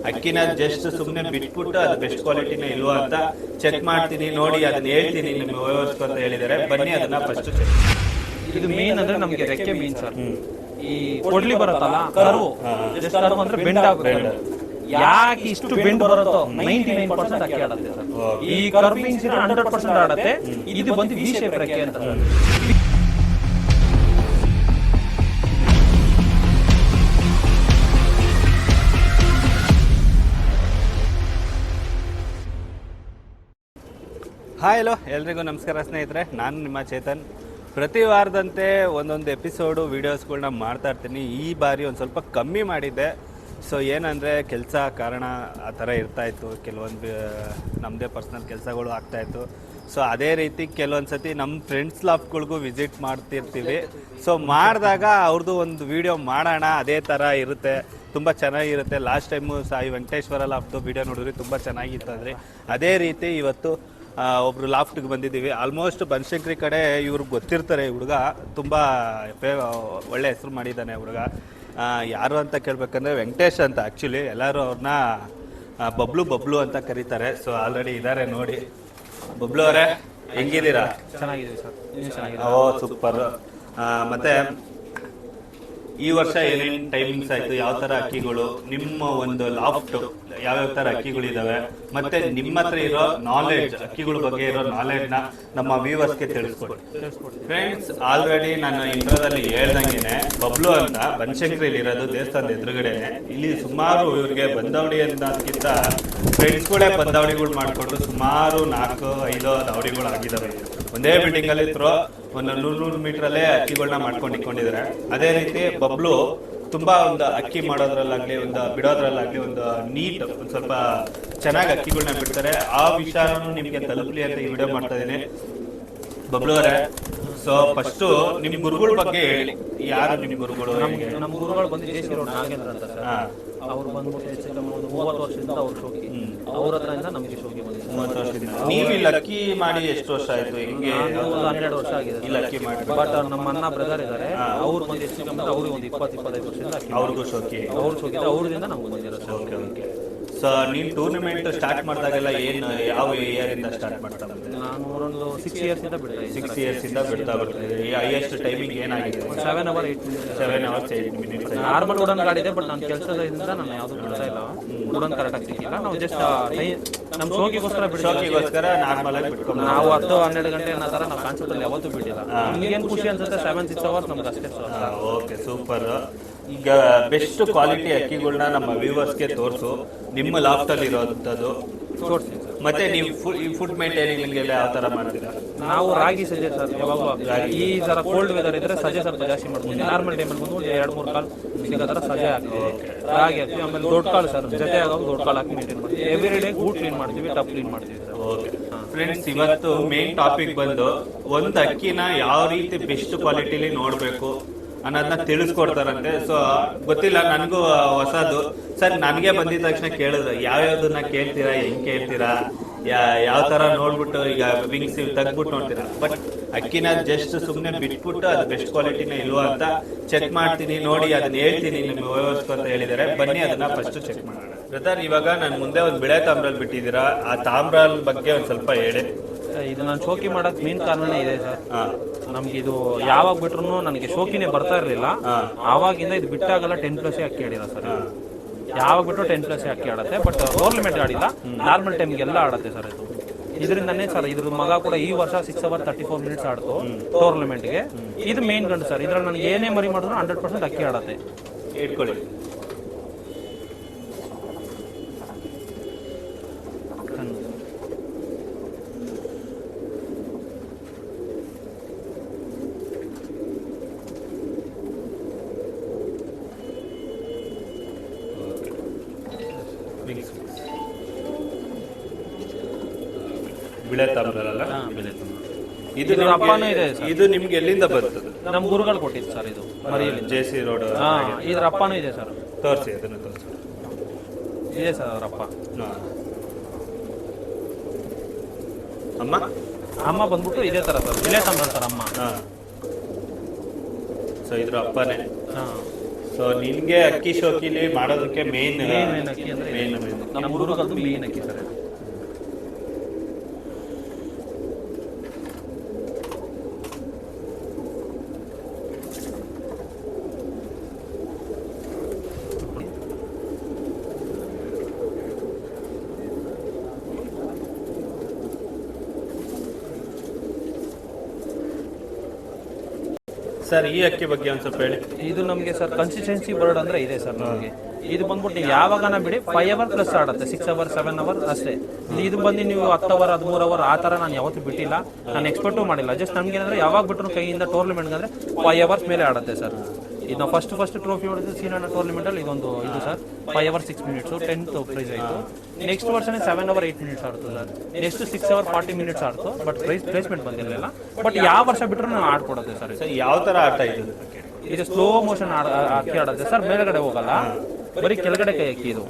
ಅಕ್ಕಿನ ಜಸ್ಟ್ ಸುಮ್ಮನೆ ಬಿಟ್ಬಿಟ್ಟು ಅದು ಬೆಸ್ಟ್ ಕ್ವಾಲಿಟಿನ ಇಲ್ವಾ ಅಂತ ಚೆಕ್ ಮಾಡ್ತೀನಿ, ನೋಡಿ ಅದನ್ನ ಹೇಳ್ತೀನಿ ನಿಮ್ಗೆ ವ್ಯವಸ್ಥೆ ಅಂತ ಹೇಳಿದ್ದಾರೆ. ಬನ್ನಿ ಅದನ್ನ ಫಸ್ಟ್ ಚೆಕ್. ಇದು ಮೇನ್ ಅಂದ್ರೆ ನಮಗೆ ರೆಕ್ಕೆ ಮೀನ್ ಸರ್. ಈ ಕೊಡ್ಲಿ ಬರುತ್ತಲ್ಲ ಕರ್ವ್, ಜಸ್ಟ್ ಕರ್ವ್ ಅಂದ್ರೆ ಬೆಂಡ್ ಆಗುತ್ತೆ. ಯಾಕೆ ಇಷ್ಟು ಬೆಂಡ್ ಬರುತ್ತೋ 99% ಅಕ್ಕಿ ಆಡುತ್ತೆ ಸರ್. ಈ ಕರ್ವಿಂಗ್ಸ್ 100% ಆಡುತ್ತೆ. ಇದು ಬಂದು ವಿ ಶೇಪ್ ರೆಕ್ಕೆ ಅಂತ. ಹಾಯ್ ಹಲೋ ಎಲ್ರಿಗೂ ನಮಸ್ಕಾರ ಸ್ನೇಹಿತರೆ, ನಾನು ನಿಮ್ಮ ಚೇತನ್. ಪ್ರತಿ ವಾರದಂತೆ ಒಂದೊಂದು ಎಪಿಸೋಡು ವೀಡಿಯೋಸ್ಗಳನ್ನ ಮಾಡ್ತಾ ಇರ್ತೀನಿ. ಈ ಬಾರಿ ಒಂದು ಸ್ವಲ್ಪ ಕಮ್ಮಿ ಮಾಡಿದ್ದೆ. ಸೊ ಏನಂದರೆ ಕೆಲಸ ಕಾರಣ ಆ ಥರ ಇರ್ತಾಯಿತ್ತು, ಕೆಲವೊಂದು ನಮ್ಮದೇ ಪರ್ಸ್ನಲ್ ಕೆಲಸಗಳು ಆಗ್ತಾಯಿತ್ತು. ಸೊ ಅದೇ ರೀತಿ ಕೆಲವೊಂದು ಸತಿ ನಮ್ಮ ಫ್ರೆಂಡ್ಸ್ ಲಾಫ್ಟ್ಗಳಿಗೂ ವಿಸಿಟ್ ಮಾಡ್ತಿರ್ತೀವಿ. ಸೊ ಮಾಡಿದಾಗ ಅವ್ರದ್ದು ಒಂದು ವೀಡಿಯೋ ಮಾಡೋಣ, ಅದೇ ಥರ ಇರುತ್ತೆ, ತುಂಬ ಚೆನ್ನಾಗಿರುತ್ತೆ. ಲಾಸ್ಟ್ ಟೈಮು ಈ ವೆಂಕಟೇಶ್ವರ ಲಾಫ್ಟ್ದು ವೀಡಿಯೋ ನೋಡಿದ್ರಿ, ತುಂಬ ಚೆನ್ನಾಗಿತ್ತು. ಅಂದರೆ ಅದೇ ರೀತಿ ಇವತ್ತು ಒಬ್ರು ಲಾಫ್ಟ್ಗೆ ಬಂದಿದ್ದೀವಿ. ಆಲ್ಮೋಸ್ಟ್ ಬನಶಂಕರಿ ಕಡೆ ಇವ್ರಿಗೆ ಗೊತ್ತಿರ್ತಾರೆ. ಹುಡುಗ ತುಂಬ ಒಳ್ಳೆ ಹೆಸರು ಮಾಡಿದ್ದಾನೆ ಹುಡುಗ. ಯಾರು ಅಂತ ಕೇಳಬೇಕಂದ್ರೆ ವೆಂಕಟೇಶ್ ಅಂತ. ಆ್ಯಕ್ಚುಲಿ ಎಲ್ಲರೂ ಅವ್ರನ್ನ ಬಬ್ಲು ಅಂತ ಕರೀತಾರೆ. ಸೊ ಆಲ್ರೆಡಿ ಇದ್ದಾರೆ ನೋಡಿ. ಬಬ್ಲು ಅವರೇ, ಹೆಂಗಿದ್ದೀರಾ? ಚೆನ್ನಾಗಿದೆ ಸರ್. ಓ ಸೂಪರ್. ಮತ್ತೆ ಈ ವರ್ಷ ಏನೇನು ಟೈಮಿಂಗ್ಸ್ ಆಯಿತು, ಯಾವ ಥರ ಅಕ್ಕಿಗಳು, ನಿಮ್ಮ ಒಂದು ಲಾಫ್ಟ್ ಯಾವ್ಯಾವ ಥರ ಅಕ್ಕಿಗಳಿದ್ದಾವೆ, ಮತ್ತೆ ನಿಮ್ಮ ಹತ್ರ ಇರೋ ನಾಲೆಡ್ಜ್, ಅಕ್ಕಿಗಳ ಬಗ್ಗೆ ಇರೋ ನಾಲೆಡ್ಜ್ನ ನಮ್ಮ ವ್ಯೂವರ್ಸ್ಗೆ ತಿಳಿಸ್ಕೊಡಿ. ಫ್ರೆಂಡ್ಸ್, ಆಲ್ರೆಡಿ ನಾನು ಇಂಟ್ರೋದಲ್ಲಿ ಹೇಳ್ದಂಗೆ ಬಬ್ಲು ಅಂತ ಬನಶಂಕರಿಲಿ ಇರೋದು, ದೇವಸ್ಥಾನದ ಎದುರುಗಡೆನೆ. ಇಲ್ಲಿ ಸುಮಾರು ಇವ್ರಿಗೆ ಬಂದವಡಿ ಅನ್ನೋದಕ್ಕಿಂತ ಫ್ರೆಂಡ್ಸ್ಗಳೇ ಬಂದವಡಿಗಳು ಮಾಡಿಕೊಂಡು ಸುಮಾರು 4-5 ದಾವಡಿಗಳು ಆಗಿದ್ದಾವೆ. ಒಂದೇ ಬಿಲ್ಡಿಂಗಲ್ಲಿ ಒಂದು 100 ಮೀಟ್ರಲ್ಲೇ ಅಕ್ಕಿಗಳನ್ನ ಮಾಡ್ಕೊಂಡು ಇಟ್ಕೊಂಡಿದ್ದಾರೆ. ಅದೇ ರೀತಿ ಬಬ್ಲು ತುಂಬಾ ಒಂದು ಅಕ್ಕಿ ಮಾಡೋದ್ರಲ್ಲಾಗ್ಲಿ, ಒಂದು ಬಿಡೋದ್ರಲ್ಲಾಗ್ಲಿ ಒಂದು ನೀಟ್, ಒಂದು ಸ್ವಲ್ಪ ಚೆನ್ನಾಗಿ ಅಕ್ಕಿಗಳನ್ನ ಬಿಡ್ತಾರೆ. ಆ ವಿಚಾರನೂ ನಿಮ್ಗೆ ತಲುಪಲಿ ಅಂತ ಈ ವಿಡಿಯೋ ಮಾಡ್ತಾ ಇದೀನಿ. ಬಬ್ಲು ಅವರೇ, ಸೊ ಫಸ್ಟ್ ನಿಮ್ ಗುರುಗಳ ಬಗ್ಗೆ ಹೇಳಿ. ಯಾರು ನಿಮ್ ಗುರುಗಳು? ನಮ್ಮ ಗುರುಗಳು ಬಂದು ಜೆ.ಸಿ. ರೋಡ್ ನಾಗೇಂದ್ರ ಅಂತ ಸರ್. ಅವ್ರು ಬಂದ್ಬಿಟ್ಟು ಹೆಚ್ಚು ಕಮ್ಮಿ ಒಂದು 30 ವರ್ಷದಿಂದ ಅವ್ರ ಶೋಕಿ. ಅವ್ರ ಹತ್ರದಿಂದ ನಮಗೆ ಶೋಕಿ ಬಂದಿದೆ. 30 ವರ್ಷದಿಂದ. ನೀವು ಇಲ್ಲಿ ಅಕ್ಕಿ ಮಾಡಿ ಎಷ್ಟು ವರ್ಷ ಆಯ್ತು? ಹಿಂಗೆ 12 ವರ್ಷ ಆಗಿದೆ ಇಲ್ಲಿ ಅಕ್ಕಿ ಮಾಡಿ. ಬಟ್ ನಮ್ಮ ಅಣ್ಣ ಬ್ರದರ್ ಇದ್ದಾರೆ, ಅವ್ರು ಬಂದು ಹೆಚ್ಚು ಕಮ್ಮಿ ಅವ್ರಿಗೆ ಒಂದು 20-25 ವರ್ಷದಿಂದ ಅಕ್ಕಿ. ಅವ್ರಿಗೂ ಶೋಕಿ, ಅವ್ರು ಶೋಕಿ, ಅವ್ರದಿಂದ ನಮ್ಗೆ ಬಂದಿರೋದು. Okay okay. ಸೊ ನೀನು ಟೂರ್ನಮೆಂಟ್ ಸ್ಟಾರ್ಟ್ ಮಾಡಿದಾಗೆಲ್ಲ ಏನು ಯಾವ ಇಯರ್ ಇಂದ ಸ್ಟಾರ್ಟ್ ಮಾಡ್ತಾ ಬಂದೆ? ನಾನು ಒಂದು 6 ಇಯರ್ಸ್ ಇಂದ ಬಿಡ್ತಾ ಇದ್ದೀನಿ. 6 ಇಯರ್ಸ್ ಇಂದ ಬಿಡ್ತಾ ಬರ್ತಿದ್ದೆ. ಹೈಯೆಸ್ಟ್ ಟೈಮಿಂಗ್ ಏನಾಗಿದೆ? 7 hours 8 minutes. ನಾರ್ಮಲ್ ಉಡನ್ ಗಾಡಿ ಇದೆ, ಬಟ್ ನಾನು ಕೆಲಸದಿಂದ ನಾನು ಯಾವ್ದು ಬಿಡ್ತಾ ಇಲ್ಲ. ಉಡನ್ ಕರೆಕ್ಟಾಗಿ ಸಿಕ್ಕಿಲ್ಲ. ನಾವು ಜಸ್ಟ್ ನಮ್ಮ ಶೋಕಿಗೋಸ್ಕರ ಶೋಕಿಗೋಸ್ಕರ ನಾರ್ಮಲ್ ಆಗಿ ಬಿಟ್ಕೊಂಡು ನಾವು 10-12 ಗಂಟೆ ಅನ್ನೋ ಥರ ನಾವು ಕಾನ್ಸೆಪ್ಟ್ ಅಲ್ಲಿ ಯಾವತ್ತೂ ಬಿಟ್ಟಿಲ್ಲ. ನಮ್ಗೇನು ಖುಷಿ ಅನ್ಸುತ್ತೆ 7-6 hours ನಮ್ಗೆ ಅಷ್ಟೇ. Okay super. ಈಗ ಬೆಸ್ಟ್ ಕ್ವಾಲಿಟಿ ಅಕ್ಕಿಗಳನ್ನ ನಮ್ಮ ವ್ಯೂವರ್ಸ್ಗೆ ತೋರಿಸು. ನಿಮ್ಮ ಲಾಫ್ಟಲ್ಲಿ ಇರೋಂಥದ್ದು ತೋರಿಸಿ. ಮತ್ತೆ ನೀವು ಈ ಫುಡ್ ಮೇಂಟೈನಿಂಗ್ ಯಾವ ತರ ಮಾಡ್ತೀರಾ? ನಾವು ರಾಗಿ ಸಜ್ಜೆ ಸರ್. ಯಾವಾಗ ಈ ತರ ಕೋಲ್ಡ್ ವೆದರ್ ಇದ್ರೆ ಸಜ್ಜೆ ಸ್ವಲ್ಪ ಜಾಸ್ತಿ ಮಾಡ್ತೀವಿ. ನಾರ್ಮಲ್ ಟೈಮಲ್ಲಿ ಬಂದು 2-3 ಕಾಳು ಸಿಗೋ ಥರ ಸಜ್ಜೆ ಹಾಕ್ತೀವಿ, ರಾಗಿ ಹಾಕ್ತೀವಿ. ಆಮೇಲೆ ದೊಡ್ಡ ಕಾಳು ಸರ್, ಜೊತೆ ಆಗೋದು ದೊಡ್ಡ ಕಾಳು ಹಾಕಿ ಮೇಂಟೈನ್ ಮಾಡ್ತೀವಿ. ಎವ್ರಿ ಡೇ ಗೂಡ್ ಕ್ಲೀನ್ ಮಾಡ್ತೀವಿ, ಟಪ್ ಕ್ಲೀನ್ ಮಾಡ್ತೀವಿ ಸರ್. ಓಕೆ ಫ್ರೆಂಡ್ಸ್, ಇವತ್ತು ಮೇನ್ ಟಾಪಿಕ್ ಬಂದು ಒಂದು ಅಕ್ಕಿನ ಯಾವ ರೀತಿ ಬೆಸ್ಟ್ ಕ್ವಾಲಿಟಿಲಿ ನೋಡಬೇಕು ಅನ್ನೋದನ್ನ ತಿಳಿಸ್ಕೊಡ್ತಾರಂತೆ. ಸೊ ಗೊತ್ತಿಲ್ಲ, ನನಗೂ ಹೊಸದು ಸರ್. ನನಗೆ ಬಂದಿದ ತಕ್ಷಣ ಕೇಳಿದ್ರು ಯಾವ್ಯಾವ್ದನ್ನ ಕೇಳ್ತೀರಾ, ಹೆಂಗ್ ಕೇಳ್ತೀರಾ, ಯಾವ ಥರ ನೋಡ್ಬಿಟ್ಟು ಈಗ ವಿಂಗ್ಸ್ ತೆಗ್ದ್ಬಿಟ್ಟು ನೋಡ್ತೀರಾ. ಬಟ್ ಅಕ್ಕಿನ ಜಸ್ಟ್ ಸುಮ್ಮನೆ ಬಿಟ್ಬಿಟ್ಟು ಅದು ಬೆಸ್ಟ್ ಕ್ವಾಲಿಟಿನ ಇಲ್ವಾ ಅಂತ ಚೆಕ್ ಮಾಡ್ತೀನಿ, ನೋಡಿ ಅದನ್ನ ಹೇಳ್ತೀನಿ ನಿಮ್ಗೆ ವ್ಯವಸ್ಥೆ ಅಂತ ಹೇಳಿದ್ದಾರೆ. ಬನ್ನಿ ಅದನ್ನ ಫಸ್ಟ್ ಚೆಕ್ ಮಾಡೋಣ. ಬ್ರದರ್, ಇವಾಗ ನಾನು ಮುಂದೆ ಒಂದು ಬಿಳೆ ತಾಮ್ರಲ್ಲಿ ಬಿಟ್ಟಿದ್ದೀರಾ, ಆ ತಾಮ್ರಲ್ ಬಗ್ಗೆ ಒಂದು ಸ್ವಲ್ಪ ಹೇಳಿ. ಇದು ನಾನು ಶೋಕಿ ಮಾಡೋಕೆ ಮೇನ್ ಕಾರಣನೇ ಇದೆ ಸರ್. ನಮ್ಗೆ ಇದು ಯಾವಾಗ ಬಿಟ್ರು ನನಗೆ ಶೋಕಿನೇ ಬರ್ತಾ ಇರಲಿಲ್ಲ. ಆವಾಗಿಂದ ಇದು ಬಿಟ್ಟಾಗಲ್ಲ 10+ ಅಕ್ಕಿ ಆಡಿಲ್ಲ ಸರ್. ಯಾವಾಗ ಬಿಟ್ಟರು 10+ ಅಕ್ಕಿ ಆಡುತ್ತೆ. ಬಟ್ ಟೂರ್ನಮೆಂಟ್ ಆಡಿಲ್ಲ, ನಾರ್ಮಲ್ ಟೈಮ್ಗೆಲ್ಲ ಆಡುತ್ತೆ ಸರ್. ಇದು ಇದರಿಂದನೇ ಸರ್. ಇದ್ರ ಮಗ ಕೂಡ ಈ ವರ್ಷ 6 hours 34 minutes ಆಡ್ತು ಟೂರ್ನಮೆಂಟ್ಗೆ. ಇದು ಮೇನ್ ಗಂಡು ಸರ್. ಇದ್ರಲ್ಲಿ ನನಗೆ ಏನೇ ಮರಿ ಮಾಡಿದ್ರು 100% ಅಕ್ಕಿ ಆಡುತ್ತೆ. ಇಟ್ಕೊಳ್ಳಿ. ಬಿಳೆ ತಾಮ್ರಲ್ಲ? ಇದು ಅಪ್ಪನೂ ಇದೆ ಸರ್. ಇದು ನಿಮ್ಗೆ ಎಲ್ಲಿಂದ ಬರ್ತದೆ? ನಮ್ಮ ಗುರುಗಳು ಕೊಟ್ಟಿದ್ದು ಸರ್. ಇದು ಮರಿಯಲ್ಲಿ ಜೆ.ಸಿ. ರೋಡ್. ಇದ್ರ ಅಪ್ಪನೂ ಇದೆ ಸರ್. ತೋರಿಸಿ, ಅದನ್ನು ತೋರಿಸಿ. ಇದೆ ಸರ್ ಅವ್ರ ಅಪ್ಪ. ಅಮ್ಮ ಬಂದ್ಬಿಟ್ಟು ಇದೇ ತರ ಸರ್, ಇಲ್ಲೇ ತಂದ್ರ ಸರ್ ಅಮ್ಮ. ಸೊ ಇದ್ರ ಅಪ್ಪನೇ. ಸೊ ನಿನ್ಗೆ ಅಕ್ಕಿ ಶೋಕಿಲಿ ಮಾಡೋದಕ್ಕೆ ಮೇನ್ ಮೇನ್ ಅಕ್ಕಿ ಅಂದ್ರೆ ಮೇನ್ ನಮ್ಮ ಗುರುಗಳದ್ದು ಮೇನ್ ಅಕ್ಕಿ ಸರ್. ಸರ್ ಈ ಅಕ್ಕಿ ಬಗ್ಗೆ ಒಂದ್ ಸ್ವಲ್ಪ ಹೇಳಿ. ಇದು ನಮಗೆ ಸರ್ ಕನ್ಸಿಸ್ಟೆನ್ಸಿ ಬರ್ಡ್ ಅಂದ್ರೆ ಇದೆ ಸರ್ ನಮಗೆ. ಇದು ಬಂದ್ಬಿಟ್ಟು ನೀವು ಯಾವಾಗನ ಬಿಡಿ 5 ಅವರ್ ಪ್ಲಸ್ ಆಡುತ್ತೆ, 6 ಅವರ್ 7 ಅವರ್ ಅಷ್ಟೇ. ಇದು ಬಂದು ನೀವು 10 ಅವರ್ 13 ಅವರ್ ಆ ಥರ ನಾನು ಯಾವತ್ತೂ ಬಿಟ್ಟಿಲ್ಲ, ನಾನು ಎಕ್ಸ್ಪೆಕ್ಟು ಮಾಡಿಲ್ಲ. ಜಸ್ಟ್ ನಮ್ಗೇನಂದ್ರೆ ಯಾವಾಗ ಬಿಟ್ಟರು ಕೈಯಿಂದ ಟೂರ್ನಮೆಂಟ್ ಅಂದ್ರೆ 5 ಅವರ್ಸ್ ಮೇಲೆ ಆಡುತ್ತೆ ಸರ್. ಇದು ನಾವು ಫಸ್ಟ್ ಟ್ರೋಫಿ ಹೊಡೆದು ಸೀನಿಯರ್ ಟೂರ್ನಮೆಂಟಲ್ಲಿ ಇದೊಂದು ಇದು sir 5 hour 6 minutes 10th prize ಆಯಿತು. ನೆಕ್ಸ್ಟ್ ವರ್ಷನೇ 7 ಅವರ್ 8 ಮಿನಿಟ್ಸ್ ಆಡ್ತು ಸರ್. ನೆಕ್ಸ್ಟ್ 6 ಅವರ್ 40 ಮಿನಿಟ್ಸ್ ಆಡ್ತು, ಬಟ್ ಪ್ಲೇಸ್ಮೆಂಟ್ ಬಂದಿರಲಿಲ್ಲ. ಬಟ್ ಯಾವ ವರ್ಷ ಬಿಟ್ಟರು ನಾವು ಆಡ್ಕೊಡೋದು ಸರ್. ಯಾವ ತರ ಆಟ ಇದು? ಇದು ಸ್ಲೋ ಮೋಷನ್ ಅಕ್ಕಿ ಆಡುತ್ತೆ ಸರ್, ಮೇಲ್ಗಡೆ ಹೋಗಲ್ಲ, ಬರೀ ಕೆಳಗಡೆ ಕೈ ಅಕ್ಕಿ. ಇದು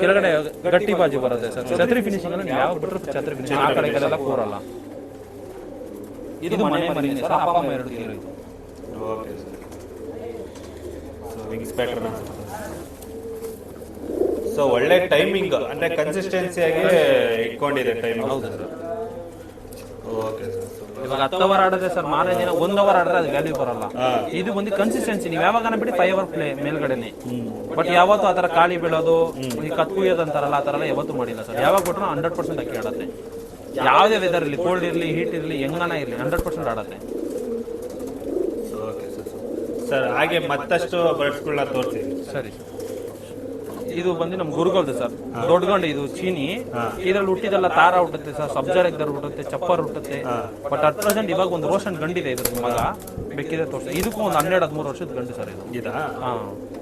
ಕೆಳಗಡೆ ಗಟ್ಟಿ ಬಾಜಿ ಬರುತ್ತೆ ಸರ್. ಛತ್ರಿ ಫಿನಿಶಿಂಗ್ ಅಲ್ಲಿ ಯಾವ ಬಿಟ್ಟರು ಛತ್ರಿ ಫಿನಿಶಿಂಗ್ ಆ ಕಡೆಗೆಲ್ಲ ಕೂರಲ್ಲ. ಇದು ಮನೆ ಮರಿನೇ ಸರ್, ಅಪ್ಪ ಅಮ್ಮ 2 ತಿಂಗಳು. Okay sir. So wings pattern so ಒಳ್ಳೆ ಟೈಮಿಂಗ್ ಅಂದ್ರೆ ಕನ್ಸಿಸ್ಟೆನ್ಸಿ ಆಗಿ ಇಟ್ಕೊಂಡಿದೆ ಟೈಮಿಂಗ್. ಹೌದು ಸರ್. Okay sir. ಇವಾಗ 10 ಅವರ್ ಆಡಿದ್ರೆ ಸರ್, ಮಾರನೇ ದಿನ 1 ಅವರ್ ಆಡಿದ್ರೆ ಅದು ವ್ಯಾಲ್ಯೂ ಬರಲ್ಲ. ಇದು ಬಂದು ಕನ್ಸಿಸ್ಟೆನ್ಸಿ, ನೀವು ಯಾವಾಗ ಬಿಡಿ 5 ಅವರ್ ಪ್ಲೇ ಮೇಲ್ಗಡೆನೆ. ಬಟ್ ಯಾವತ್ತೂ ಆ ಥರ ಖಾಲಿ ಬೀಳೋದು, ಈ ಕತ್ಕುಯ್ಯೋದು ಅಂತಾರಲ್ಲ, ಆ ಥರ ಎಲ್ಲ ಯಾವತ್ತೂ ಮಾಡಿಲ್ಲ ಸರ್. ಯಾವಾಗ ಬಿಟ್ಟರು 100% ಅಕ್ಕಿ ಆಡುತ್ತೆ. ಯಾವುದೇ ವೆದರ್ ಇರಲಿ, ಕೋಲ್ಡ್ ಇರಲಿ, ಹೀಟ್ ಇರಲಿ, ಹೆಂಗನ ಇರಲಿ, 100% ಆಡುತ್ತೆ. Okay sir. ಸರ್ ಹಾಗೆ ಮತ್ತಷ್ಟು ಬರ್ಡ್ಸ್ಗಳನ್ನ ತೋರಿಸಿ. ಸರಿ ಸರ್. ಇದು ಬಂದು ನಮ್ಮ ಗುರುಗಳದ್ದು ಸರ್, ದೊಡ್ಡಗಂಡು. ಇದು ಚೀನಿ. ಇದ್ರಲ್ಲಿ ಹುಟ್ಟಿದೆಲ್ಲ ತಾರ ಹುಟ್ಟುತ್ತೆ ಸರ್, ಸಬ್ಜಾರ್ ಎಗ್ದರ್ ಹುಟ್ಟುತ್ತೆ, ಚಪ್ಪರ್ ಹುಟ್ಟುತ್ತೆ. ಬಟ್ ಅಟ್ ಪ್ರೆಸೆಂಟ್ ಇವಾಗ ಒಂದು ರೋಷನ್ ಗಂಡಿದೆ ಇದ್ರದ್ದು ಮಗ, ಬೇಕಿದ್ರೆ ತೋರಿಸಿ. ಇದಕ್ಕೂ ಒಂದು 12-13 ವರ್ಷದ ಗಂಡು ಸರ್ ಇದು. ಇದಾ?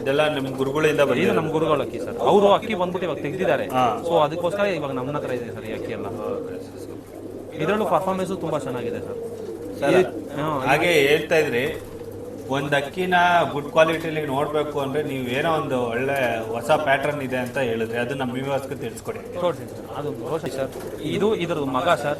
ಇದೆಲ್ಲ ನಮ್ಮ ಗುರುಗಳಿಂದ ಬಂದಿದೆ. ಇದು ನಮ್ಮ ಗುರುಗಳ ಅಕ್ಕಿ ಸರ್. ಅವರು ಅಕ್ಕಿ ಬಂದ್ಬಿಟ್ಟು ಇವಾಗ ತೆಗೆದಿದ್ದಾರೆ. ಸೊ ಅದಕ್ಕೋಸ್ಕರ ಇವಾಗ ನಮ್ಮ ಹತ್ರ ಇದೆ ಸರ್ ಈ ಅಕ್ಕಿ ಎಲ್ಲ. ಇದರಲ್ಲೂ ಪರ್ಫಾರ್ಮೆನ್ಸು ತುಂಬಾ ಚೆನ್ನಾಗಿದೆ ಸರ್. ಹಾಗೆ ಹೇಳ್ತಾ ಇದ್ರಿ, ಒಂದ್ ಅಕ್ಕಿನ ಗುಡ್ ಕ್ವಾಲಿಟಿಲಿ ನೋಡ್ಬೇಕು ಅಂದ್ರೆ ನೀವು ಏನೋ ಒಂದು ಒಳ್ಳೆ ಹೊಸ ಪ್ಯಾಟರ್ನ್ ಇದೆ ಅಂತ ಹೇಳಿದ್ರೆ ಅದು ನಮ್ಮ ವ್ಯೂವರ್ಸ್ಗೆ ತಿಳಿಸ್ಕೊಡಿ. ಅದು ರೋಷನ್ ಸರ್, ಇದು ಇದ್ರದ್ದು ಮಗ ಸರ್.